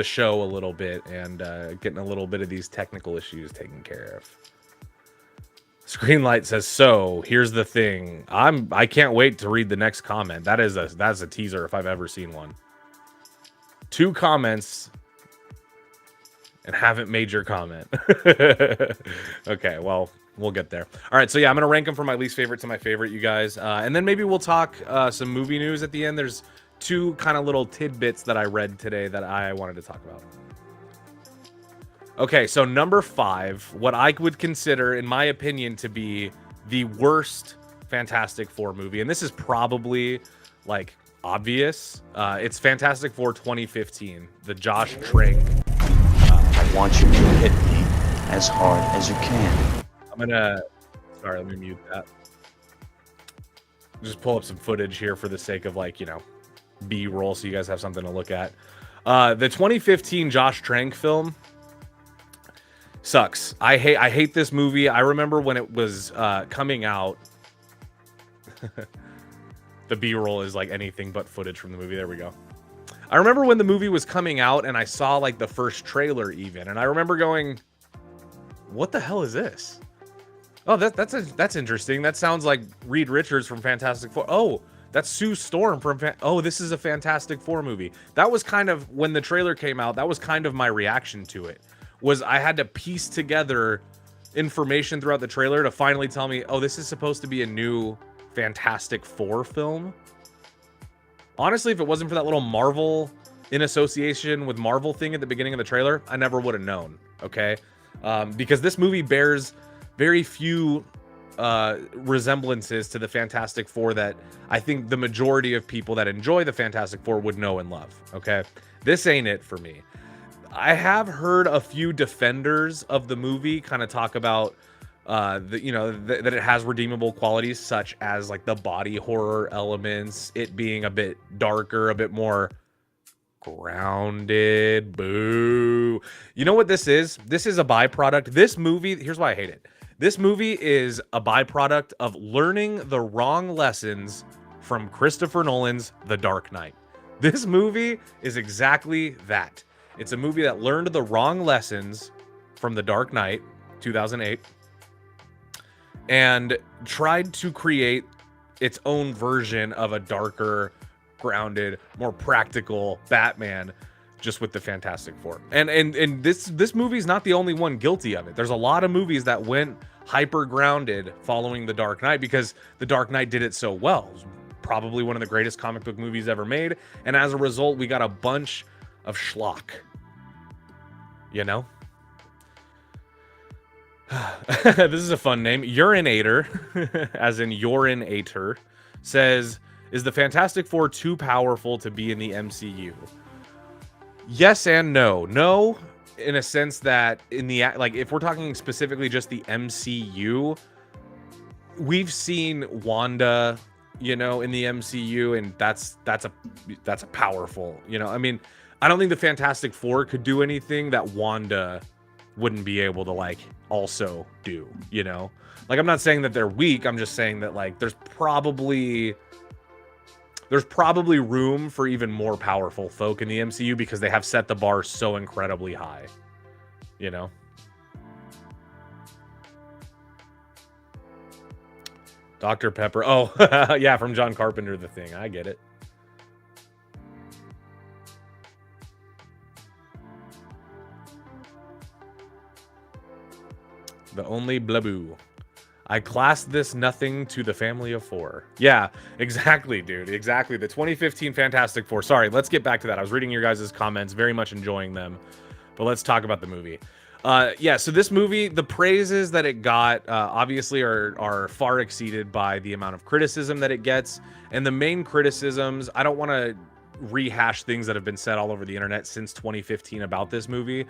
Speaker 1: show a little bit and getting a little bit of these technical issues taken care of. Screenlight says, so here's the thing. I can't wait to read the next comment. That's a teaser if I've ever seen one. 2 comments and haven't made your comment. Okay, well, we'll get there. All right, so yeah, I'm gonna rank them from my least favorite to my favorite, you guys, and then maybe we'll talk some movie news at the end. There's 2 kind of little tidbits that I read today that I wanted to talk about. Okay, so number 5, what I would consider, in my opinion, to be the worst Fantastic Four movie, and this is probably like obvious. It's Fantastic Four 2015, the Josh Trank.
Speaker 14: I want you to hit me as hard as you can.
Speaker 1: Sorry, let me mute that. Just pull up some footage here for the sake of, like, you know, B-roll so you guys have something to look at. The 2015 Josh Trank film sucks. I hate this movie. I remember when it was coming out. The B-roll is like anything but footage from the movie. There we go. I remember when the movie was coming out and I saw like the first trailer even, and I remember going, what the hell is this? Oh, that's interesting. That sounds like Reed Richards from Fantastic Four. Oh, that's Sue Storm from oh, this is a Fantastic Four movie. That was kind of, when the trailer came out, that was kind of my reaction to it. Was I had to piece together information throughout the trailer to finally tell me, oh, this is supposed to be a new Fantastic Four film. Honestly, if it wasn't for that little Marvel in association with Marvel thing at the beginning of the trailer, I never would have known, okay? Because this movie bears very few resemblances to the Fantastic Four that I think the majority of people that enjoy the Fantastic Four would know and love, okay? This ain't it for me. I have heard a few defenders of the movie kind of talk about that it has redeemable qualities, such as like the body horror elements, it being a bit darker, a bit more grounded. Boo. You know what this is? This is a byproduct. This movie, here's why I hate it. This movie is a byproduct of learning the wrong lessons from Christopher Nolan's The Dark Knight. This movie is exactly that. It's a movie that learned the wrong lessons from The Dark Knight, 2008, and tried to create its own version of a darker, grounded, more practical Batman, just with the Fantastic Four. And this movie's not the only one guilty of it. There's a lot of movies that went hyper grounded following The Dark Knight because The Dark Knight did it so well. It was probably one of the greatest comic book movies ever made, and as a result, we got a bunch of schlock. You know? This is a fun name. Urinator, as in urinator, says, is the Fantastic Four too powerful to be in the MCU? Yes and no. No, in a sense that in the, like, if we're talking specifically just the MCU, we've seen Wanda, you know, in the MCU, and that's a powerful, you know, I mean, I don't think the Fantastic Four could do anything that Wanda wouldn't be able to, like, also do, you know? Like, I'm not saying that they're weak. I'm just saying that, like, there's probably room for even more powerful folk in the MCU because they have set the bar so incredibly high, you know? Dr. Pepper. Oh, yeah, from John Carpenter, The Thing. I get it. The only blaboo. I classed this nothing to the family of four. Yeah, exactly, dude. Exactly. The 2015 Fantastic Four. Sorry, let's get back to that. I was reading your guys' comments, very much enjoying them. But let's talk about the movie. Yeah, so this movie, the praises that it got, obviously are far exceeded by the amount of criticism that it gets. And the main criticisms, I don't want to rehash things that have been said all over the internet since 2015 about this movie.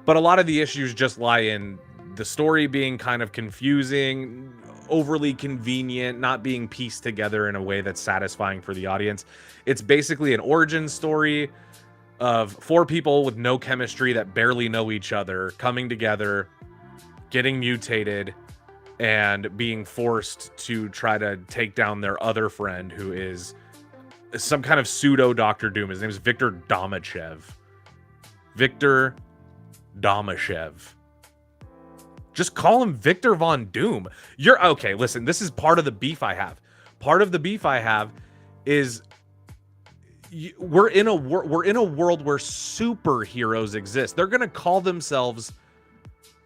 Speaker 1: But a lot of the issues just lie in the story being kind of confusing, overly convenient, not being pieced together in a way that's satisfying for the audience. It's basically an origin story of four people with no chemistry that barely know each other coming together, getting mutated, and being forced to try to take down their other friend who is some kind of pseudo Doctor Doom. His name is Victor Domachev. Victor Domachev. Just call him Victor Von Doom. You're okay. Listen, this is part of the beef I have. Part of the beef I have is we're in a world where superheroes exist. They're gonna call themselves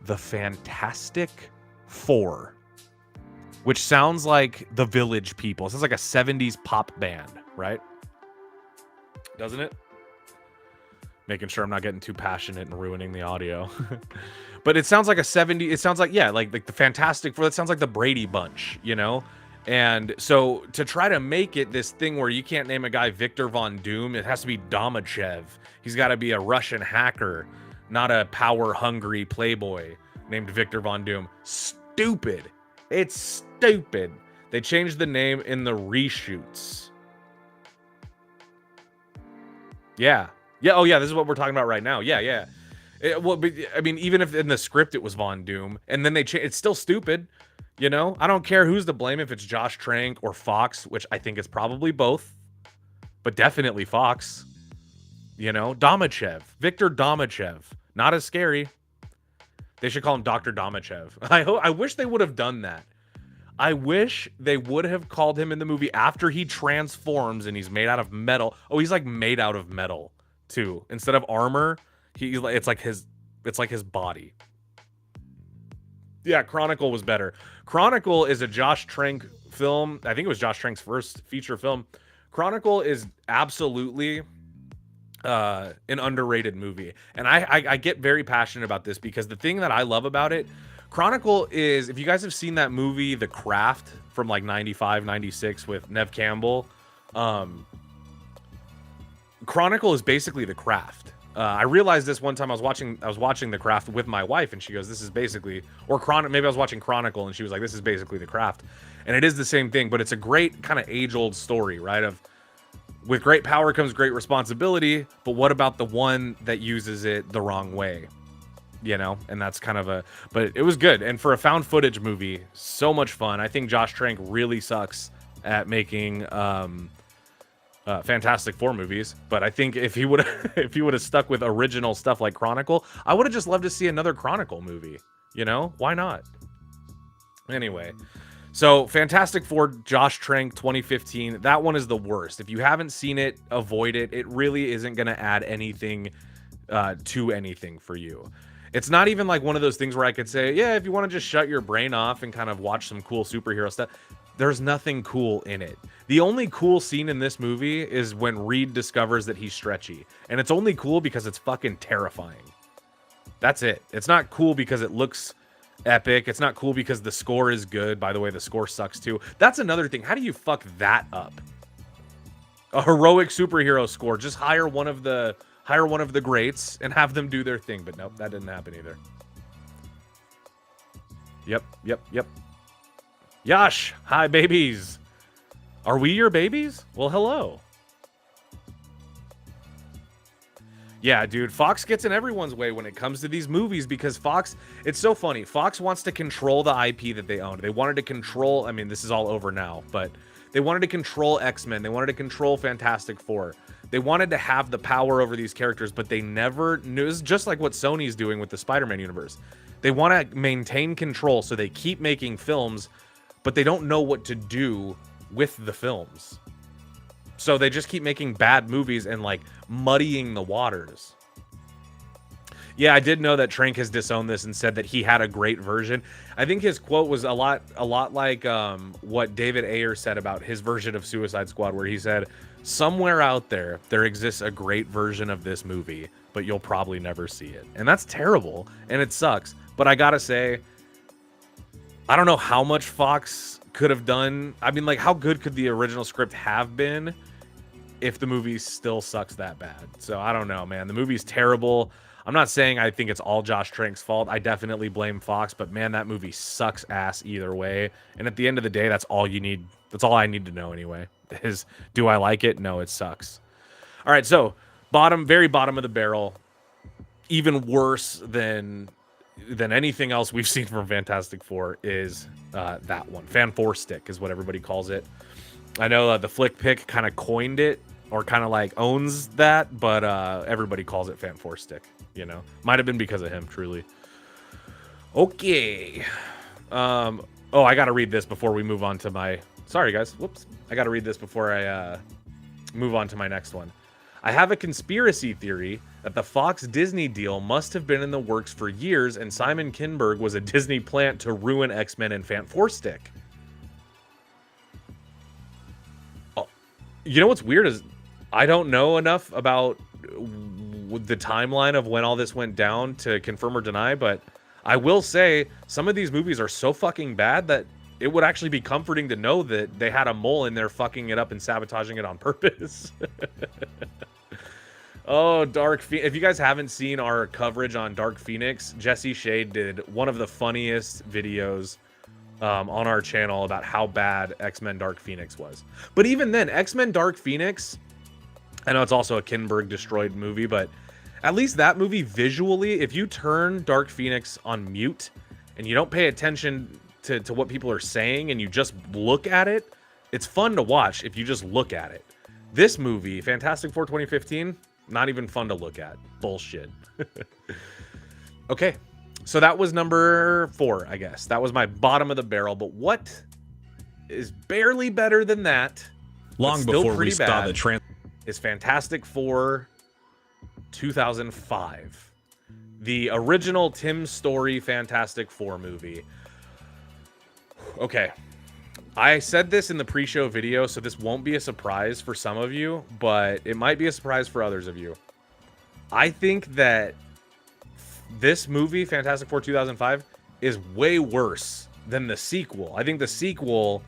Speaker 1: the Fantastic Four, which sounds like the Village People. It sounds like a 70s pop band, right? Doesn't it? Making sure I'm not getting too passionate and ruining the audio. But it sounds like a 70s, it sounds like, yeah, like the Fantastic Four. That sounds like the Brady Bunch, you know? And so to try to make it this thing where you can't name a guy Victor Von Doom, it has to be Domachev. He's got to be a Russian hacker, not a power-hungry playboy named Victor Von Doom. Stupid. It's stupid. They changed the name in the reshoots. Yeah. Yeah, oh yeah, this is what we're talking about right now. Yeah, yeah. Well, I mean, even if in the script it was Von Doom, and then they it's still stupid, you know? I don't care who's to blame, if it's Josh Trank or Fox, which I think it's probably both, but definitely Fox. You know? Domachev. Victor Domachev. Not as scary. They should call him Dr. Domachev. I wish they would have done that. I wish they would have called him in the movie after he transforms and he's made out of metal. Oh, he's like made out of metal too. Instead of armor, it's like his body. Yeah, Chronicle was better. Chronicle is a Josh Trank film. I think it was Josh Trank's first feature film. Chronicle is absolutely an underrated movie. And I get very passionate about this because the thing that I love about it, Chronicle is, if you guys have seen that movie, The Craft, from like 95, 96 with Nev Campbell, Chronicle is basically The Craft. I realized this one time I was watching The Craft with my wife, and she goes, "This is basically," maybe I was watching Chronicle, and she was like, "This is basically The Craft," and it is the same thing, but it's a great kind of age-old story, right? Of with great power comes great responsibility, but what about the one that uses it the wrong way? You know, and that's kind of but it was good, and for a found footage movie, so much fun. I think Josh Trank really sucks at making Fantastic Four movies, but I think if he would have stuck with original stuff like Chronicle, I would have just loved to see another Chronicle movie. You know, why not? Anyway, so Fantastic Four, Josh Trank, 2015. That one is the worst. If you haven't seen it, avoid it. It really isn't going to add anything to anything for you. It's not even like one of those things where I could say, yeah, if you want to just shut your brain off and kind of watch some cool superhero stuff. There's nothing cool in it. The only cool scene in this movie is when Reed discovers that he's stretchy. And it's only cool because it's fucking terrifying. That's it. It's not cool because it looks epic. It's not cool because the score is good. By the way, the score sucks too. That's another thing. How do you fuck that up? A heroic superhero score. Just hire one of the greats and have them do their thing. But nope, that didn't happen either. Yep. Yash, hi babies. Are we your babies? Well, hello. Yeah, dude, Fox gets in everyone's way when it comes to these movies because Fox, it's so funny. Fox wants to control the IP that they own. They wanted to control, I mean, this is all over now, but they wanted to control X-Men. They wanted to control Fantastic Four. They wanted to have the power over these characters, but they never knew. It's just like what Sony's doing with the Spider-Man universe. They want to maintain control, so they keep making films, but they don't know what to do with the films. So they just keep making bad movies and like muddying the waters. Yeah, I did know that Trank has disowned this and said that he had a great version. I think his quote was a lot like what David Ayer said about his version of Suicide Squad, where he said, somewhere out there exists a great version of this movie, but you'll probably never see it. And that's terrible, and it sucks. But I gotta say, I don't know how much Fox could have done. I mean, like, how good could the original script have been if the movie still sucks that bad? So I don't know, man. The movie's terrible. I'm not saying I think it's all Josh Trank's fault. I definitely blame Fox, but man, that movie sucks ass either way. And at the end of the day, that's all you need. That's all I need to know anyway. Is, do I like it? No, it sucks. All right, so very bottom of the barrel, even worse than anything else we've seen from Fantastic Four is that one. Fan 4 stick is what everybody calls it. I know the Flick Pick kind of coined it, or kind of like owns that, but everybody calls it Fan 4 stick. You know, might have been because of him, truly. Okay. Oh, I got to read this before we move on to my... Sorry, guys. Whoops. I got to read this before I move on to my next one. I have a conspiracy theory that the Fox-Disney deal must have been in the works for years, and Simon Kinberg was a Disney plant to ruin X-Men and Fan 4 stick. Oh, you know what's weird is I don't know enough about the timeline of when all this went down to confirm or deny, but I will say some of these movies are so fucking bad that it would actually be comforting to know that they had a mole in there fucking it up and sabotaging it on purpose. Oh, Dark Phoenix. If you guys haven't seen our coverage on Dark Phoenix, Jesse Shade did one of the funniest videos on our channel about how bad X-Men Dark Phoenix was. But even then, X-Men Dark Phoenix, I know it's also a Kinberg destroyed movie, but at least that movie visually, if you turn Dark Phoenix on mute and you don't pay attention to what people are saying and you just look at it, it's fun to watch if you just look at it. This movie, Fantastic Four 2015, not even fun to look at. Bullshit. Okay, so that was number 4, I guess. That was my bottom of the barrel, but what is barely better than that, long still before pretty we saw bad, the
Speaker 5: is Fantastic Four 2005. The original Tim Story Fantastic Four movie. Okay. I said this in the pre-show video, so this won't be a surprise for some of you, but it might be a surprise for others of you. I think that this movie, Fantastic Four 2005, is way worse than the sequel. I think the sequel,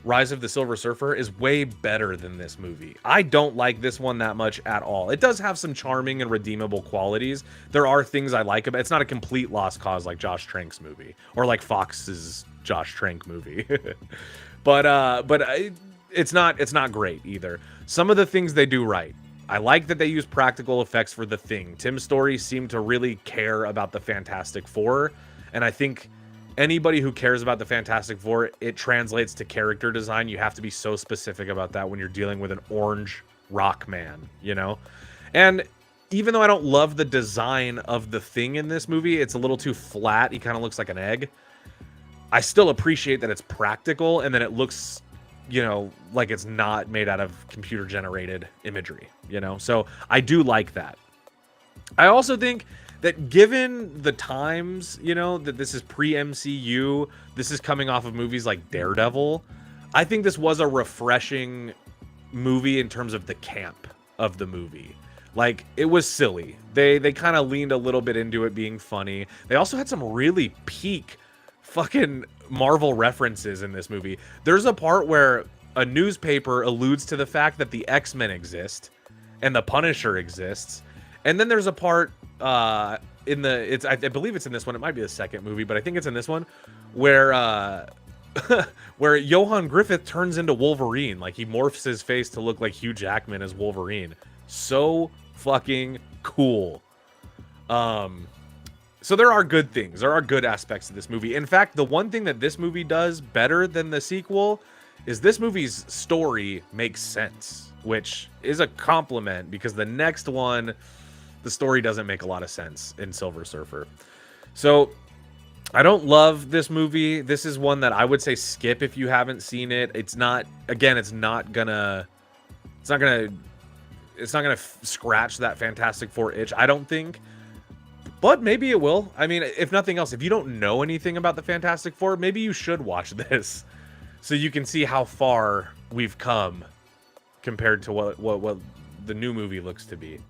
Speaker 5: Rise of the Silver Surfer, is way better than this movie. I don't like this one that much at all. It does have some charming and redeemable qualities. There are things I like about it. It's not a complete lost cause like Josh Trank's movie, or like Fox's Josh Trank movie. but it's not great either. Some of the things they do right. I like that they use practical effects for The Thing. Tim Story seemed to really care about the Fantastic Four, and I think anybody who cares about the Fantastic Four, it translates to character design. You have to be so specific about that when you're dealing with an orange rock man, you know? And even though I don't love the design of the Thing in this movie, it's a little too flat. He kind of looks like an egg. I still appreciate that it's practical and that it looks, you know, like it's not made out of computer generated imagery, you know? So I do like that. I also think that given the times, you know, that this is pre-MCU, this is coming off of movies like Daredevil, I think this was a refreshing movie in terms of the camp of the movie. Like, it was silly. They kind of leaned a little bit into it being funny. They also had some really peak fucking Marvel references in this movie. There's a part where a newspaper alludes to the fact that the X-Men exist and the Punisher exists. And then there's a part I believe it's in this one. It might be the second movie, but I think it's in this one where where Johan Griffith turns into Wolverine. Like, he morphs his face to look like Hugh Jackman as Wolverine. So fucking cool. So there are good things. There are good aspects of this movie. In fact, the one thing that this movie does better than the sequel is this movie's story makes sense, which is a compliment because the next one, the story doesn't make a lot of sense in Silver Surfer. So I don't love this movie. This is one that I would say skip if you haven't seen it. It's not gonna scratch that Fantastic Four itch, I don't think. But maybe it will. I mean, if nothing else, if you don't know anything about the Fantastic Four, maybe you should watch this so you can see how far we've come compared to what the new movie looks to be.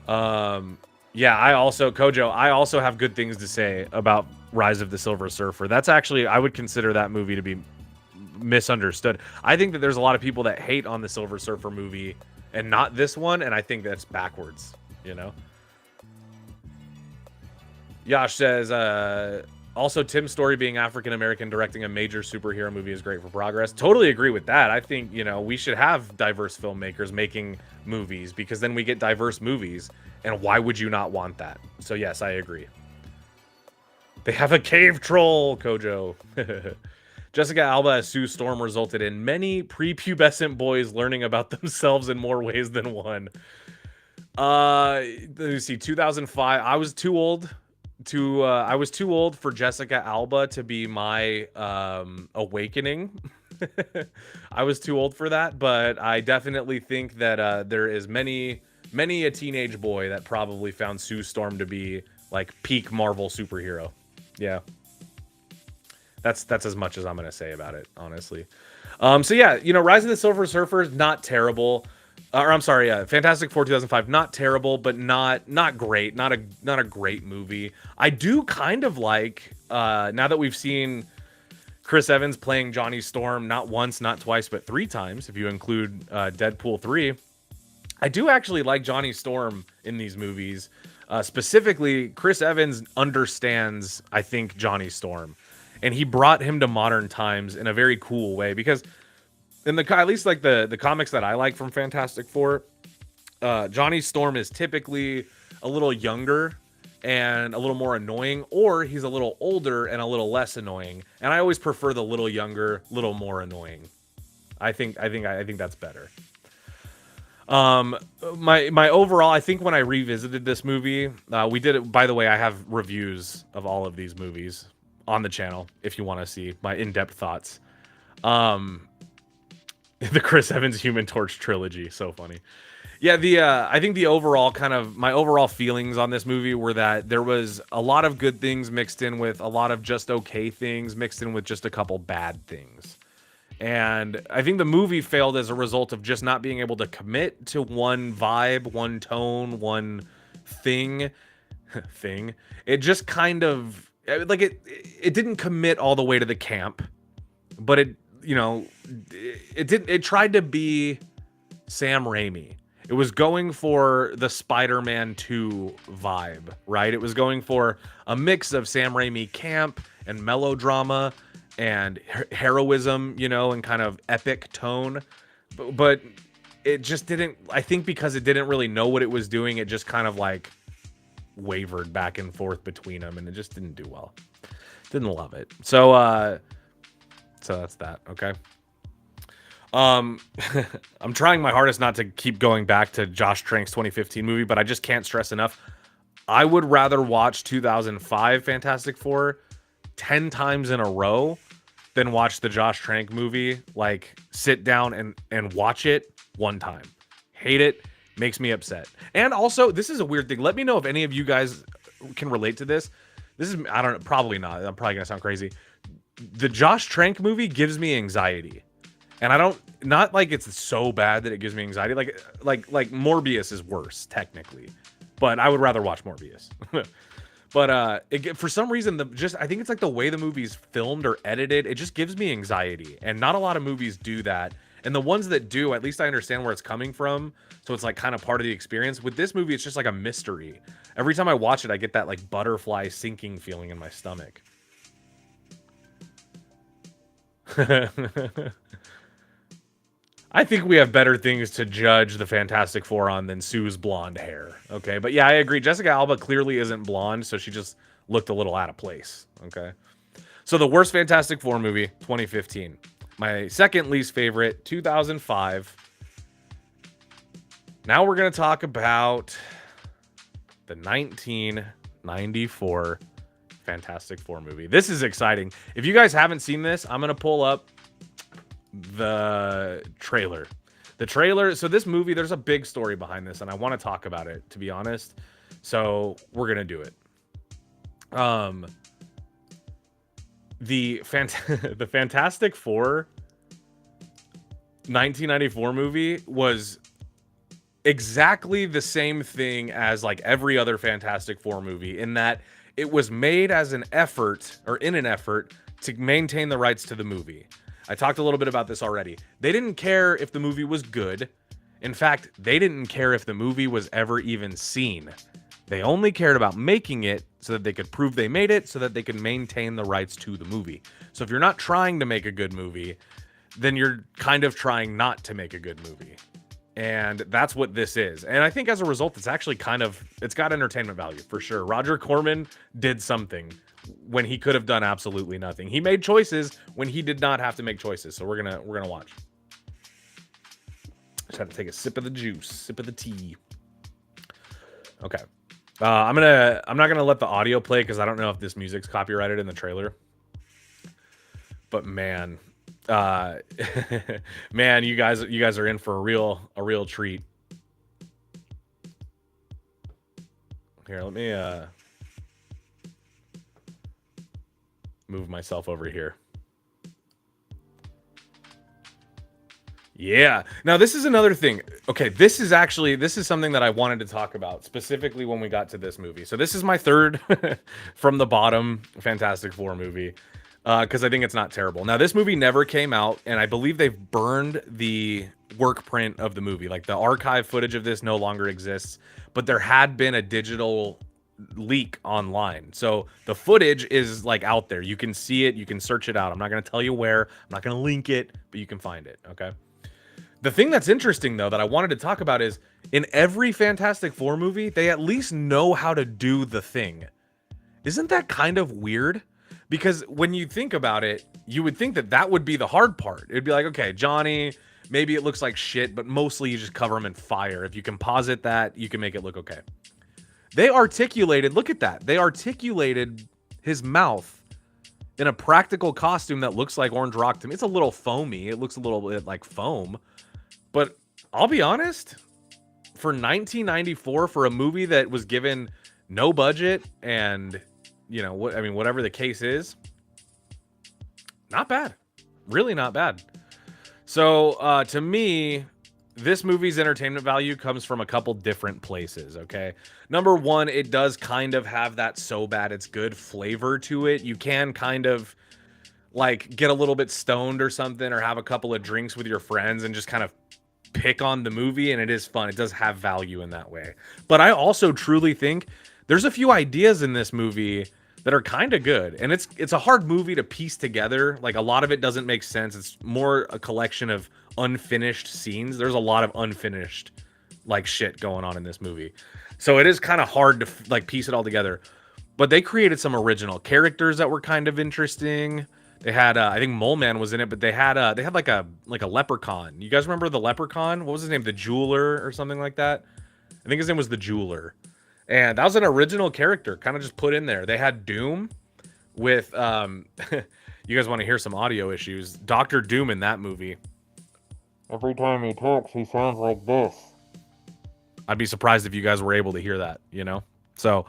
Speaker 5: Yeah, I also have good things to say about Rise of the Silver Surfer. That's actually, I would consider that movie to be misunderstood. I think that there's a lot of people that hate on the Silver Surfer movie and not this one, and I think that's backwards, you know? Yash says, also Tim Story being African-American directing a major superhero movie is great for progress. Totally agree with that. I think, you know, we should have diverse filmmakers making movies because then we get diverse movies, and why would you not want that? So yes, I agree. They have a cave troll, Kojo. Jessica Alba as Sue Storm resulted in many prepubescent boys learning about themselves in more ways than one. Let me see, 2005. I was too old for Jessica Alba to be my awakening. I was too old for that, but I definitely think that there is many a teenage boy that probably found Sue Storm to be like peak Marvel superhero. Yeah. That's as much as I'm going to say about it, honestly. So yeah, you know, Rise of the Silver Surfer, not terrible. Or I'm sorry, Fantastic Four 2005, not terrible, but not great. Not a great movie. I do kind of like, now that we've seen Chris Evans playing Johnny Storm, not once, not twice, but 3 times, if you include Deadpool 3. I do actually like Johnny Storm in these movies. Specifically, Chris Evans understands, I think, Johnny Storm. And he brought him to modern times in a very cool way, because in the, at least like the comics that I like from Fantastic Four, Johnny Storm is typically a little younger and a little more annoying, or he's a little older and a little less annoying. And I always prefer the little younger, little more annoying. I think that's better. My overall, I think when I revisited this movie, we did it, by the way, I have reviews of all of these movies on the channel if you want to see my in-depth thoughts. The Chris Evans Human Torch trilogy, so funny. Yeah, I think the overall my overall feelings on this movie were that there was a lot of good things mixed in with a lot of just okay things mixed in with just a couple bad things. And I think the movie failed as a result of just not being able to commit to one vibe, one tone, one thing. It just kind of, like, it didn't commit all the way to the camp, but it, you know, it tried to be Sam Raimi. It was going for the Spider-Man 2 vibe, right? It was going for a mix of Sam Raimi camp and melodrama and heroism, you know, and kind of epic tone. But it just didn't, I think because it didn't really know what it was doing, it just kind of like wavered back and forth between them, and it just didn't do well. Didn't love it. So that's that, okay? I'm trying my hardest not to keep going back to Josh Trank's 2015 movie, but I just can't stress enough. I would rather watch 2005 Fantastic Four 10 times in a row than watch the Josh Trank movie. Like, sit down and watch it one time. Hate it. Makes me upset. And also, this is a weird thing. Let me know if any of you guys can relate to this. This is, I don't know, probably not. I'm probably gonna sound crazy. The Josh Trank movie gives me anxiety. And I don't, not like it's so bad that it gives me anxiety. Like Morbius is worse, technically. But I would rather watch Morbius. But for some reason, I think it's like the way the movie's filmed or edited, it just gives me anxiety. And not a lot of movies do that. And the ones that do, at least I understand where it's coming from. So it's like kind of part of the experience. With this movie, it's just like a mystery. Every time I watch it, I get that like butterfly sinking feeling in my stomach. I think we have better things to judge the Fantastic Four on than Sue's blonde hair. Okay, but yeah, I agree. Jessica Alba clearly isn't blonde, so she just looked a little out of place. Okay, so the worst Fantastic Four movie, 2015. My second least favorite, 2005. Now we're going to talk about the 1994 Fantastic Four movie. This is exciting. If you guys haven't seen this, I'm going to pull up the trailer The trailer, so this movie, there's a big story behind this, and I want to talk about it, to be honest. So we're gonna do it. The Fantastic Four 1994 movie was exactly the same thing as like every other Fantastic Four movie, in that it was made as an effort, or in an effort, to maintain the rights to the movie. I talked a little bit about this already. They didn't care if the movie was good. In fact, they didn't care if the movie was ever even seen. They only cared about making it so that they could prove they made it, so that they could maintain the rights to the movie. So if you're not trying to make a good movie, then you're kind of trying not to make a good movie. And that's what this is. And I think as a result, it's actually it's got entertainment value for sure. Roger Corman did something when he could have done absolutely nothing. He made choices when he did not have to make choices. So we're gonna watch. Just had to take a sip of the juice, sip of the tea. Okay. I'm not gonna let the audio play because I don't know if this music's copyrighted in the trailer. But man, man, you guys are in for a real treat. Here, let me move myself over here. Yeah. Now this is another thing. Okay, this is something that I wanted to talk about specifically when we got to this movie. So this is my third from the bottom Fantastic Four movie, because I think it's not terrible. Now this movie never came out, and I believe they've burned the work print of the movie. Like the archive footage of this no longer exists, but there had been a digital leak online. So the footage is like out there. You can see it, you can search it out. I'm not going to tell you where, I'm not going to link it, but you can find it, okay? The thing that's interesting though that I wanted to talk about is in every Fantastic Four movie, they at least know how to do the thing. Isn't that kind of weird? Because when you think about it, you would think that that would be the hard part. It'd be like, okay, Johnny, maybe it looks like shit, but mostly you just cover him in fire. If you composite that, you can make it look okay. They articulated, look at that. They articulated his mouth in a practical costume that looks like orange rock to me. It's a little foamy. It looks a little bit like foam. But I'll be honest, for 1994, for a movie that was given no budget and, you know, what I mean, whatever the case is, not bad. Really not bad. So to me, this movie's entertainment value comes from a couple different places, okay? Number one, it does kind of have that so bad it's good flavor to it. You can kind of like get a little bit stoned or something, or have a couple of drinks with your friends and just kind of pick on the movie, and it is fun. It does have value in that way. But I also truly think there's a few ideas in this movie that are kind of good, and it's a hard movie to piece together. Like a lot of it doesn't make sense. It's more a collection of unfinished scenes. There's a lot of unfinished like shit going on in this movie, so it is kind of hard to like piece it all together. But they created some original characters that were kind of interesting. They had I think Mole Man was in it, but they had like a leprechaun. You guys remember the leprechaun? What was his name? The Jeweler or something like that. I think his name was the Jeweler. And that was an original character, kind of just put in there. They had Doom with you guys want to hear some audio issues? Dr. Doom in that movie. Every time he talks, he sounds like this. I'd be surprised if you guys were able to hear that, you know? So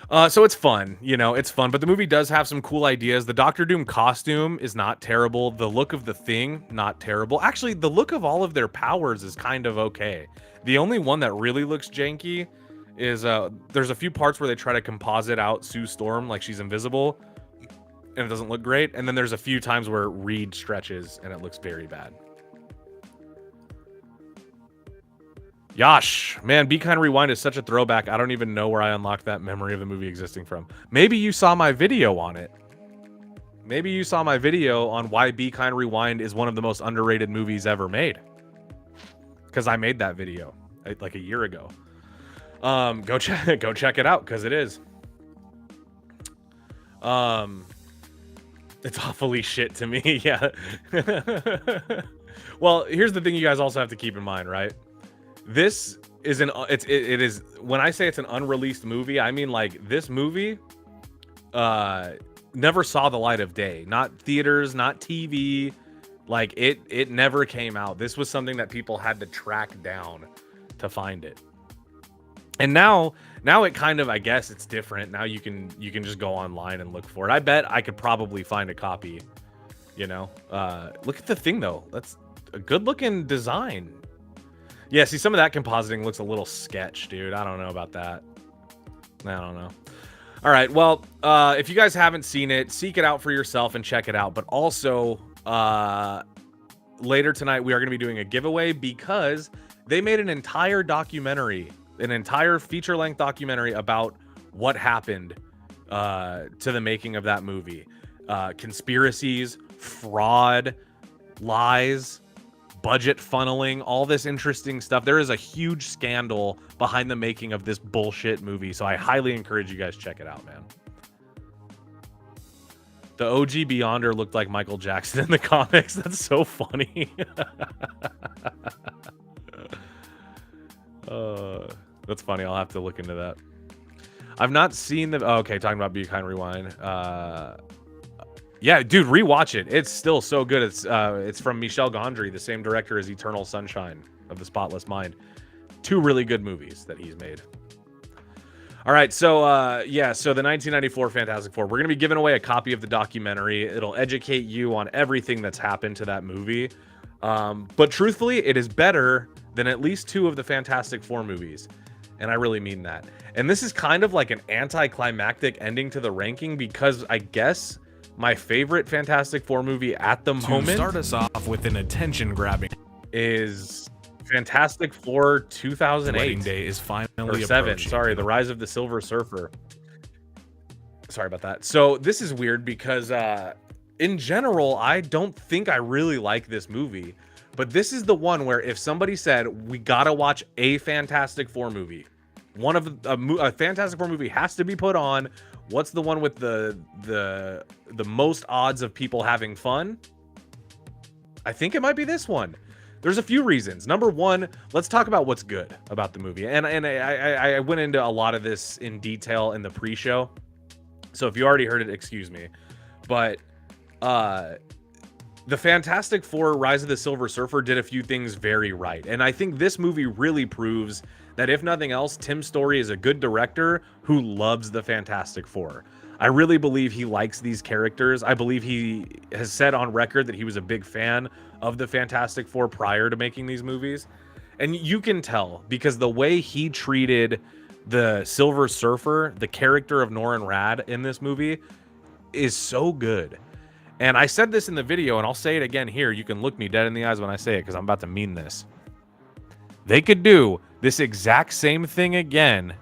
Speaker 5: it's fun, you know, it's fun, but the movie does have some cool ideas. The Dr. Doom costume is not terrible. The look of the Thing, not terrible. Actually, the look of all of their powers is kind of okay. The only one that really looks janky is there's a few parts where they try to composite out Sue Storm like she's invisible, and it doesn't look great. And then there's a few times where Reed stretches and it looks very bad. Yash, man, Be Kind Rewind is such a throwback. I don't even know where I unlocked that memory of the movie existing from. Maybe you saw my video on it. Maybe you saw my video on why Be Kind Rewind is one of the most underrated movies ever made. Because I made that video like a year ago. Go check it out, because it is. It's awfully shit to me. Yeah. Well, here's the thing you guys also have to keep in mind, right? This is it is when I say it's an unreleased movie, I mean like this movie never saw the light of day. Not theaters, not TV. Like it never came out. This was something that people had to track down to find it. And now it kind of, I guess it's different. Now you can just go online and look for it. I bet I could probably find a copy, you know. Look at the thing though. That's a good looking design. Yeah, see, some of that compositing looks a little sketch, dude. I don't know about that. I don't know. All right, well, if you guys haven't seen it, seek it out for yourself and check it out. But also, later tonight, we are going to be doing a giveaway because they made an entire documentary, an entire feature-length documentary about what happened to the making of that movie. Conspiracies, fraud, lies, budget funneling, all this interesting stuff. There is a huge scandal behind the making of this bullshit movie, so I highly encourage you guys check it out, man. The OG Beyonder looked like Michael Jackson in the comics. That's so funny. That's funny. I'll have to look into that. I've not seen the... Oh, okay, talking about Be Kind Rewind. Yeah, dude, rewatch it. It's still so good. It's from Michel Gondry, the same director as Eternal Sunshine of the Spotless Mind. 2 really good movies that he's made. All right, so yeah, so the 1994 Fantastic Four. We're going to be giving away a copy of the documentary. It'll educate you on everything that's happened to that movie. But truthfully, it is better than at least 2 of the Fantastic Four movies. And I really mean that. And this is kind of like an anticlimactic ending to the ranking because I guess my favorite Fantastic Four movie at the moment,
Speaker 1: to start us off with an attention-grabbing,
Speaker 5: is Fantastic Four 2008.
Speaker 1: Wedding Day is finally
Speaker 5: or 7.
Speaker 1: approaching.
Speaker 5: Sorry, The Rise of the Silver Surfer. Sorry about that. So this is weird because in general, I don't think I really like this movie. But this is the one where if somebody said, we gotta watch a Fantastic Four movie, one of a Fantastic Four movie has to be put on. What's the one with the most odds of people having fun? I think it might be this one. There's a few reasons. Number one, let's talk about what's good about the movie. And I went into a lot of this in detail in the pre-show. So if you already heard it, excuse me. But the Fantastic Four Rise of the Silver Surfer did a few things very right. And I think this movie really proves that if nothing else, Tim Story is a good director who loves the Fantastic Four. I really believe he likes these characters. I believe he has said on record that he was a big fan of the Fantastic Four prior to making these movies. And you can tell because the way he treated the Silver Surfer, the character of Norrin Radd in this movie, is so good. And I said this in the video, and I'll say it again here. You can look me dead in the eyes when I say it, because I'm about to mean this. They could do this exact same thing again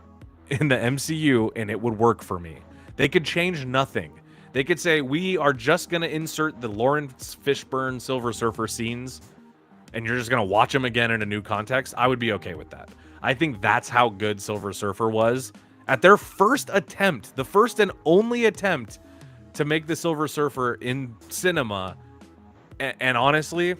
Speaker 5: in the MCU, and it would work for me. They could change nothing. They could say, we are just going to insert the Lawrence Fishburne Silver Surfer scenes, and you're just going to watch them again in a new context. I would be okay with that. I think that's how good Silver Surfer was. At their first attempt, the first and only attempt to make the Silver Surfer in cinema, and honestly,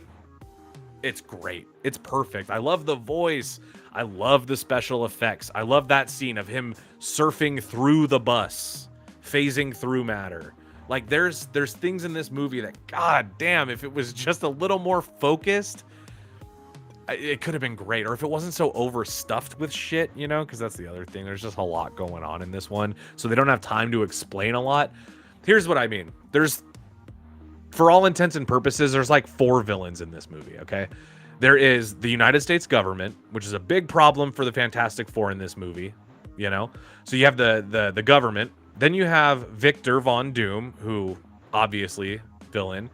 Speaker 5: it's great. It's perfect. I love the voice. I love the special effects. I love that scene of him surfing through the bus, phasing through matter. Like there's things in this movie that, god damn, if it was just a little more focused, it could have been great. Or if it wasn't so overstuffed with shit, you know, because that's the other thing. There's just a lot going on in this one, so they don't have time to explain a lot. Here's what I mean. There's, for all intents and purposes, there's like 4 villains in this movie, okay? There is the United States government, which is a big problem for the Fantastic Four in this movie, you know? So you have the government. Then you have Victor Von Doom, who obviously villain.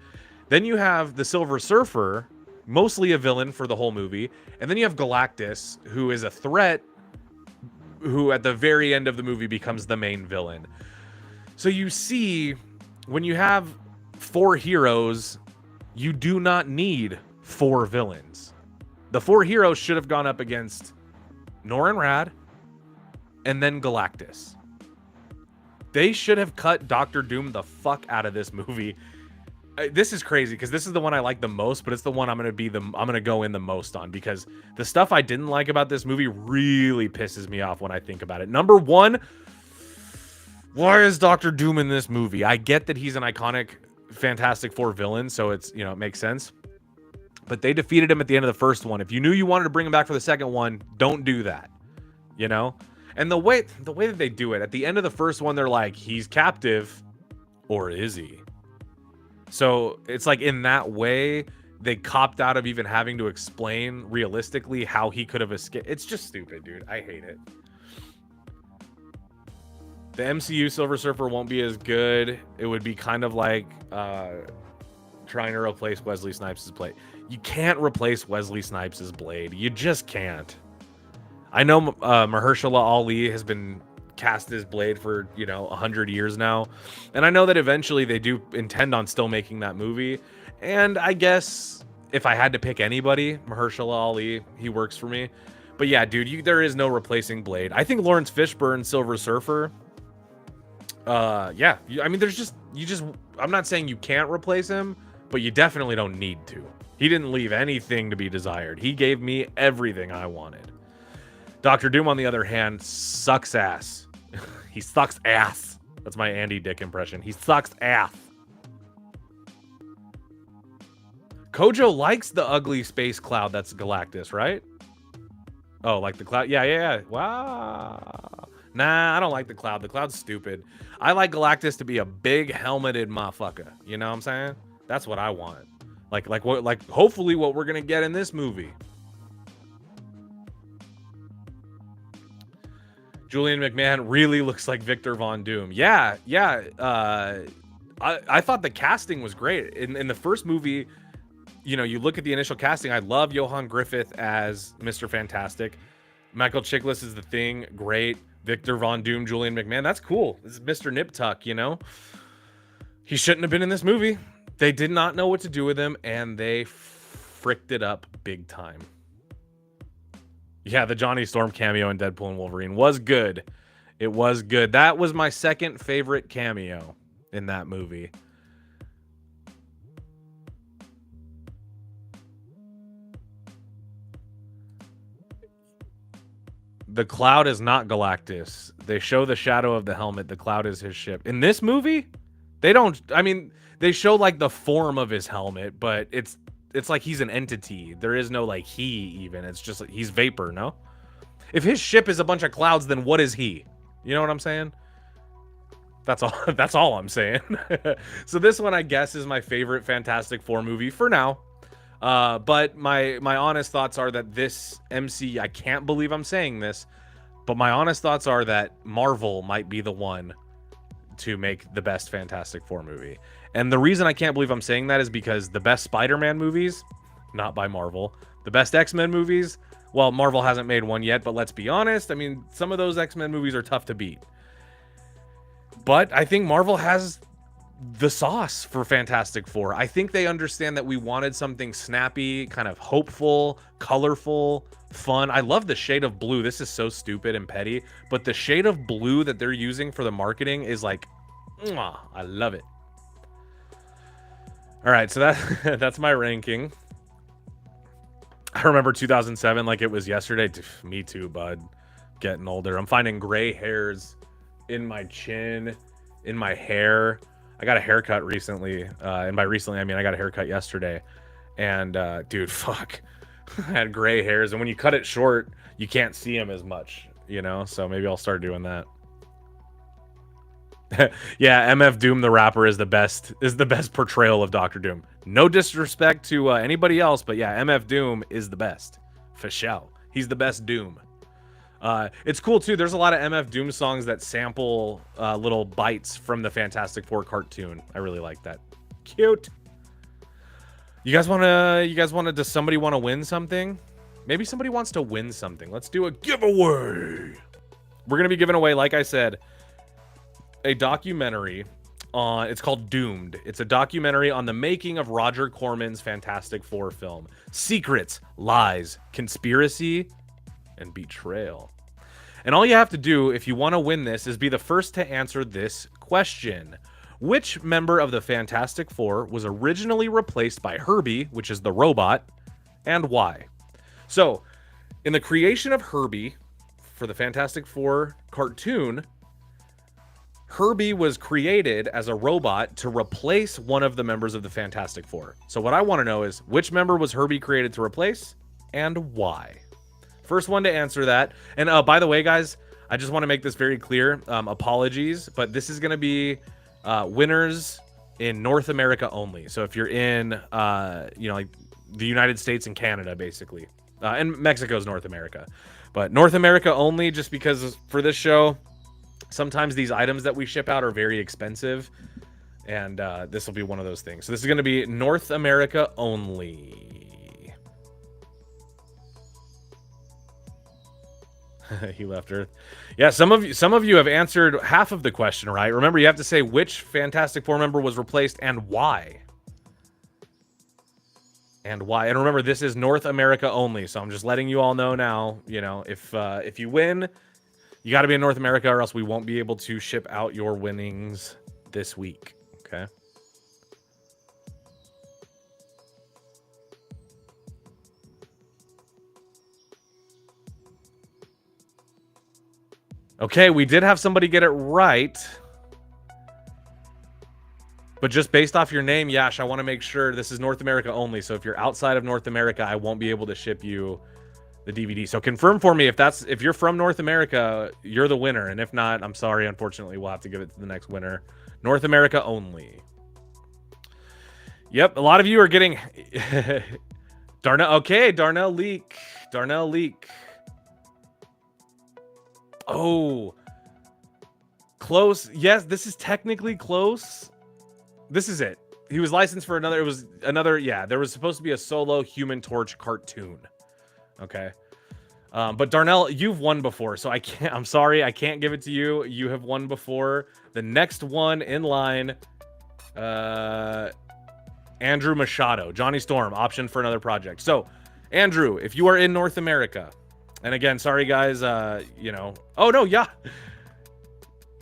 Speaker 5: Then you have the Silver Surfer, mostly a villain for the whole movie. And then you have Galactus, who is a threat, who at the very end of the movie becomes the main villain. So you see, when you have 4 heroes, you do not need 4 villains. The 4 heroes should have gone up against Norrin Radd and then Galactus. They should have cut Doctor Doom the fuck out of this movie. This is crazy because this is the one I like the most, but it's the one I'm gonna go in the most on because the stuff I didn't like about this movie really pisses me off when I think about it. Number 1, why is Doctor Doom in this movie? I get that he's an iconic Fantastic Four villain, so it's, you know, it makes sense. But they defeated him at the end of the first one. If you knew you wanted to bring him back for the second one, don't do that. You know? And the way that they do it, at the end of the first one, they're like, he's captive, or is he? So it's like, in that way, they copped out of even having to explain realistically how he could have escaped. It's just stupid, dude. I hate it. The MCU Silver Surfer won't be as good. It would be kind of like trying to replace Wesley Snipes' Blade. You can't replace Wesley Snipes' Blade. You just can't. I know Mahershala Ali has been cast as Blade for, you know, 100 years now. And I know that eventually they do intend on still making that movie. And I guess if I had to pick anybody, Mahershala Ali, he works for me. But yeah, dude, there is no replacing Blade. I think Lawrence Fishburne, Silver Surfer, yeah, I mean, I'm not saying you can't replace him, but you definitely don't need to. He didn't leave anything to be desired. He gave me everything I wanted. Dr. Doom, on the other hand, sucks ass. He sucks ass. That's my Andy Dick impression. He sucks ass. Kojo likes the ugly space cloud that's Galactus, right? Oh, like the cloud? Yeah. Wow. Nah, I don't like the cloud. The cloud's stupid. I like Galactus to be a big helmeted motherfucker. You know what I'm saying? That's what I want. Like hopefully what we're gonna get in this movie. Julian McMahon really looks like Victor Von Doom. Yeah. I thought the casting was great. In the first movie, you know, you look at the initial casting, I love Johan Griffith as Mr. Fantastic. Michael Chiklis is the Thing, great. Victor Von Doom, Julian McMahon, that's cool. This is Mr. Nip Tuck, you know? He shouldn't have been in this movie. They did not know what to do with him, and they fricked it up big time. Yeah, the Johnny Storm cameo in Deadpool and Wolverine was good. It was good. That was my second favorite cameo in that movie. The Cloud is not Galactus. They show the shadow of the helmet. The Cloud is his ship. In this movie, they don't... I mean, they show, like, the form of his helmet, but it's like he's an entity. There is no, like, he even. It's just like he's vapor, no? If his ship is a bunch of clouds, then what is he? You know what I'm saying? That's all I'm saying. So this one, I guess, is my favorite Fantastic Four movie for now. But my honest thoughts are that this MC, I can't believe I'm saying this, but my honest thoughts are that Marvel might be the one to make the best Fantastic Four movie. And the reason I can't believe I'm saying that is because the best Spider-Man movies, not by Marvel, the best X-Men movies, well, Marvel hasn't made one yet, but let's be honest, I mean, some of those X-Men movies are tough to beat. But I think Marvel has the sauce for Fantastic Four. I think they understand that we wanted something snappy, kind of hopeful, colorful, fun. I love the shade of blue. This is so stupid and petty, but the shade of blue that they're using for the marketing is like, mwah, I love it. All right, so that's my ranking. I remember 2007 like it was yesterday. Me too, bud. Getting older. I'm finding gray hairs in my chin, in my hair. I got a haircut recently, and by recently I mean I got a haircut yesterday, and dude, fuck, I had gray hairs, and when you cut it short, you can't see them as much, you know. So maybe I'll start doing that. Yeah, MF Doom the rapper is the best portrayal of Dr. Doom. No disrespect to anybody else, but yeah, MF Doom is the best for sure. He's the best Doom. It's cool too. There's a lot of MF Doom songs that sample little bites from the Fantastic Four cartoon. I really like that. Cute. You guys wanna does somebody want to win something? Maybe somebody wants to win something. Let's do a giveaway. We're gonna be giving away, like I said, a documentary on, it's called Doomed. It's a documentary on the making of Roger Corman's Fantastic Four film. Secrets, lies, conspiracy, and betrayal. And all you have to do if you want to win this is be the first to answer this question. Which member of the Fantastic Four was originally replaced by Herbie, which is the robot, and why? So, in the creation of Herbie for the Fantastic Four cartoon, Herbie was created as a robot to replace one of the members of the Fantastic Four. So what I want to know is, which member was Herbie created to replace and why? First one to answer that. And by the way, guys, I just want to make this very clear. Apologies, but this is going to be winners in North America only. So if you're in, like the United States and Canada, basically, and Mexico's North America, but North America only, just because for this show, sometimes these items that we ship out are very expensive, and this will be one of those things. So this is going to be North America only. He left Earth. Yeah, some of you have answered half of the question right. Remember, you have to say which Fantastic Four member was replaced and why. And why. And remember, this is North America only, so I'm just letting you all know now, if you win, you got to be in North America, or else we won't be able to ship out your winnings this week. Okay. Okay, we did have somebody get it right. But just based off your name, Yash, I want to make sure this is North America only. So if you're outside of North America, I won't be able to ship you the DVD. So confirm for me if you're from North America, you're the winner. And if not, I'm sorry. Unfortunately, we'll have to give it to the next winner. North America only. Yep, a lot of you are getting Darnell. Okay, Darnell Leak. Darnell Leak. Oh, close. Yes, this is technically close. This is it. He was licensed for another. It was another. Yeah, there was supposed to be a solo Human Torch cartoon. Okay. But Darnell, you've won before, so I'm sorry, I can't give it to you. You have won before. The next one in line, Andrew Machado, Johnny Storm, option for another project. So, Andrew, if you are in North America, and again, sorry guys, oh no, yeah.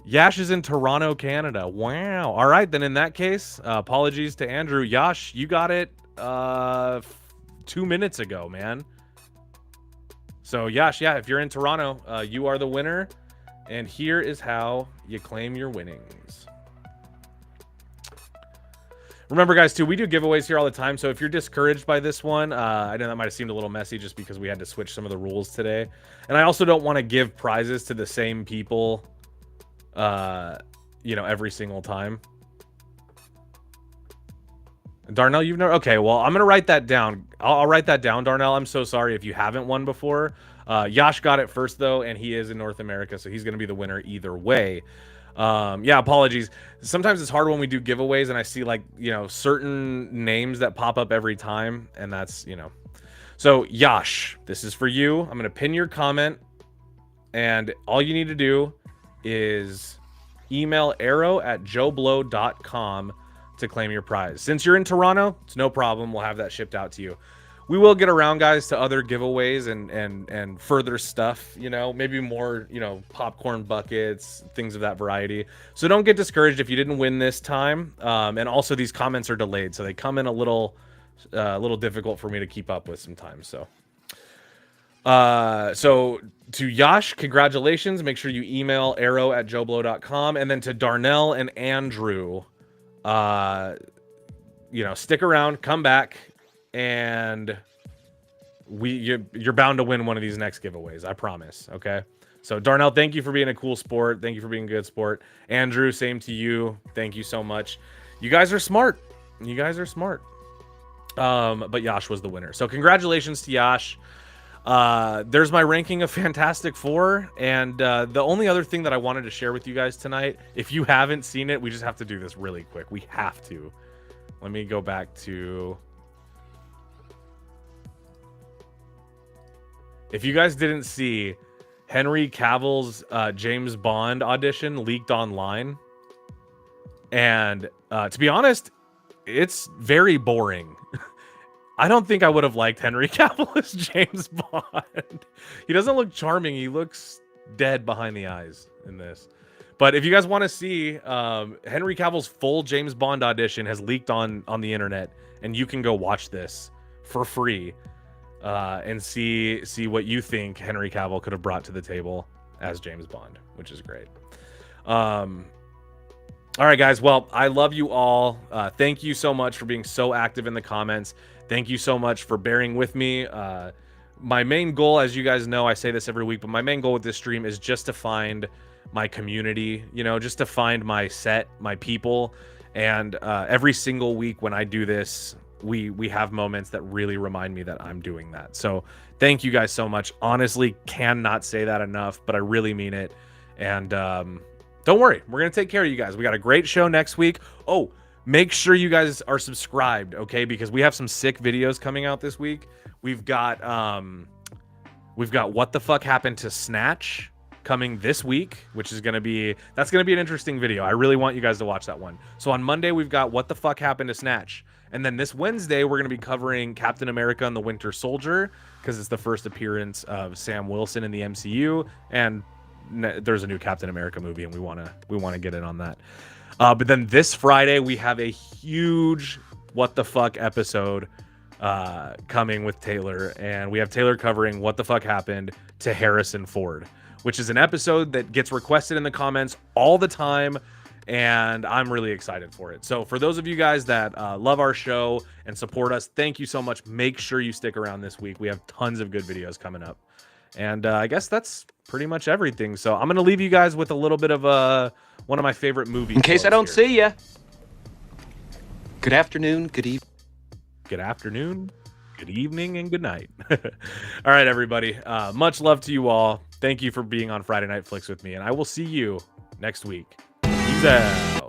Speaker 5: Yash is in Toronto, Canada. Wow. All right, then in that case, apologies to Andrew. Yash, you got it 2 minutes ago, man. So Yash, yeah, if you're in Toronto, you are the winner. And here is how you claim your winnings. Remember, guys, too, we do giveaways here all the time. So if you're discouraged by this one, I know that might have seemed a little messy just because we had to switch some of the rules today. And I also don't want to give prizes to the same people, every single time. Darnell, you've never... Okay, well, I'm going to write that down. I'll write that down, Darnell. I'm so sorry if you haven't won before. Yash got it first, though, and he is in North America, so he's going to be the winner either way. Yeah, apologies. Sometimes it's hard when we do giveaways and I see certain names that pop up every time, and that's, So, Yash, this is for you. I'm going to pin your comment, and all you need to do is email arrow@joeblow.com to claim your prize. Since you're in Toronto, it's no problem. We'll have that shipped out to you. We will get around, guys, to other giveaways and further stuff, maybe more, popcorn buckets, things of that variety. So don't get discouraged if you didn't win this time. And also these comments are delayed, so they come in a little difficult for me to keep up with sometimes. So to Yash, congratulations. Make sure you email arrow@joeblow.com, and then to Darnell and Andrew, stick around, come back, and you're bound to win one of these next giveaways. I promise. Okay. So Darnell, thank you for being a cool sport. Thank you for being a good sport. Andrew, same to you. Thank you so much. You guys are smart. But Yash was the winner. So congratulations to Yash. There's my ranking of Fantastic Four. And the only other thing that I wanted to share with you guys tonight, if you haven't seen it, we just have to do this really quick. We have to. Let me go back to... If you guys didn't see, Henry Cavill's James Bond audition leaked online. And to be honest, it's very boring. I don't think I would have liked Henry Cavill as James Bond. He doesn't look charming. He looks dead behind the eyes in this. But if you guys want to see, Henry Cavill's full James Bond audition has leaked on the internet, and you can go watch this for free and see what you think Henry Cavill could have brought to the table as James Bond, which is great. All right, guys. Well, I love you all. Thank you so much for being so active in the comments. Thank you so much for bearing with me. My main goal, as you guys know, I say this every week, but my main goal with this stream is just to find my community, you know, just to find my set, my people. And every single week when I do this, we have moments that really remind me that I'm doing that. So thank you guys so much. Honestly, cannot say that enough, but I really mean it. And don't worry, we're going to take care of you guys. We got a great show next week. Oh, make sure you guys are subscribed, okay? Because we have some sick videos coming out this week. We've got What the Fuck Happened to Snatch coming this week, which is going to be, that's going to be an interesting video. I really want you guys to watch that one. So on Monday, we've got What the Fuck Happened to Snatch. And then this Wednesday, we're going to be covering Captain America and the Winter Soldier, because it's the first appearance of Sam Wilson in the MCU, and there's a new Captain America movie, and we want to get in on that. But then this Friday, we have a huge What the Fuck episode coming with Taylor, and we have Taylor covering What the Fuck Happened to Harrison Ford, which is an episode that gets requested in the comments all the time, and I'm really excited for it. So for those of you guys that love our show and support us, thank you so much. Make sure you stick around this week. We have tons of good videos coming up. And I guess that's pretty much everything. So I'm going to leave you guys with a little bit of one of my favorite movies.
Speaker 14: In case I don't see ya. Good afternoon, good evening.
Speaker 5: Good afternoon, good evening, and good night. All right, everybody. Much love to you all. Thank you for being on Friday Night Flicks with me, and I will see you next week. Peace out.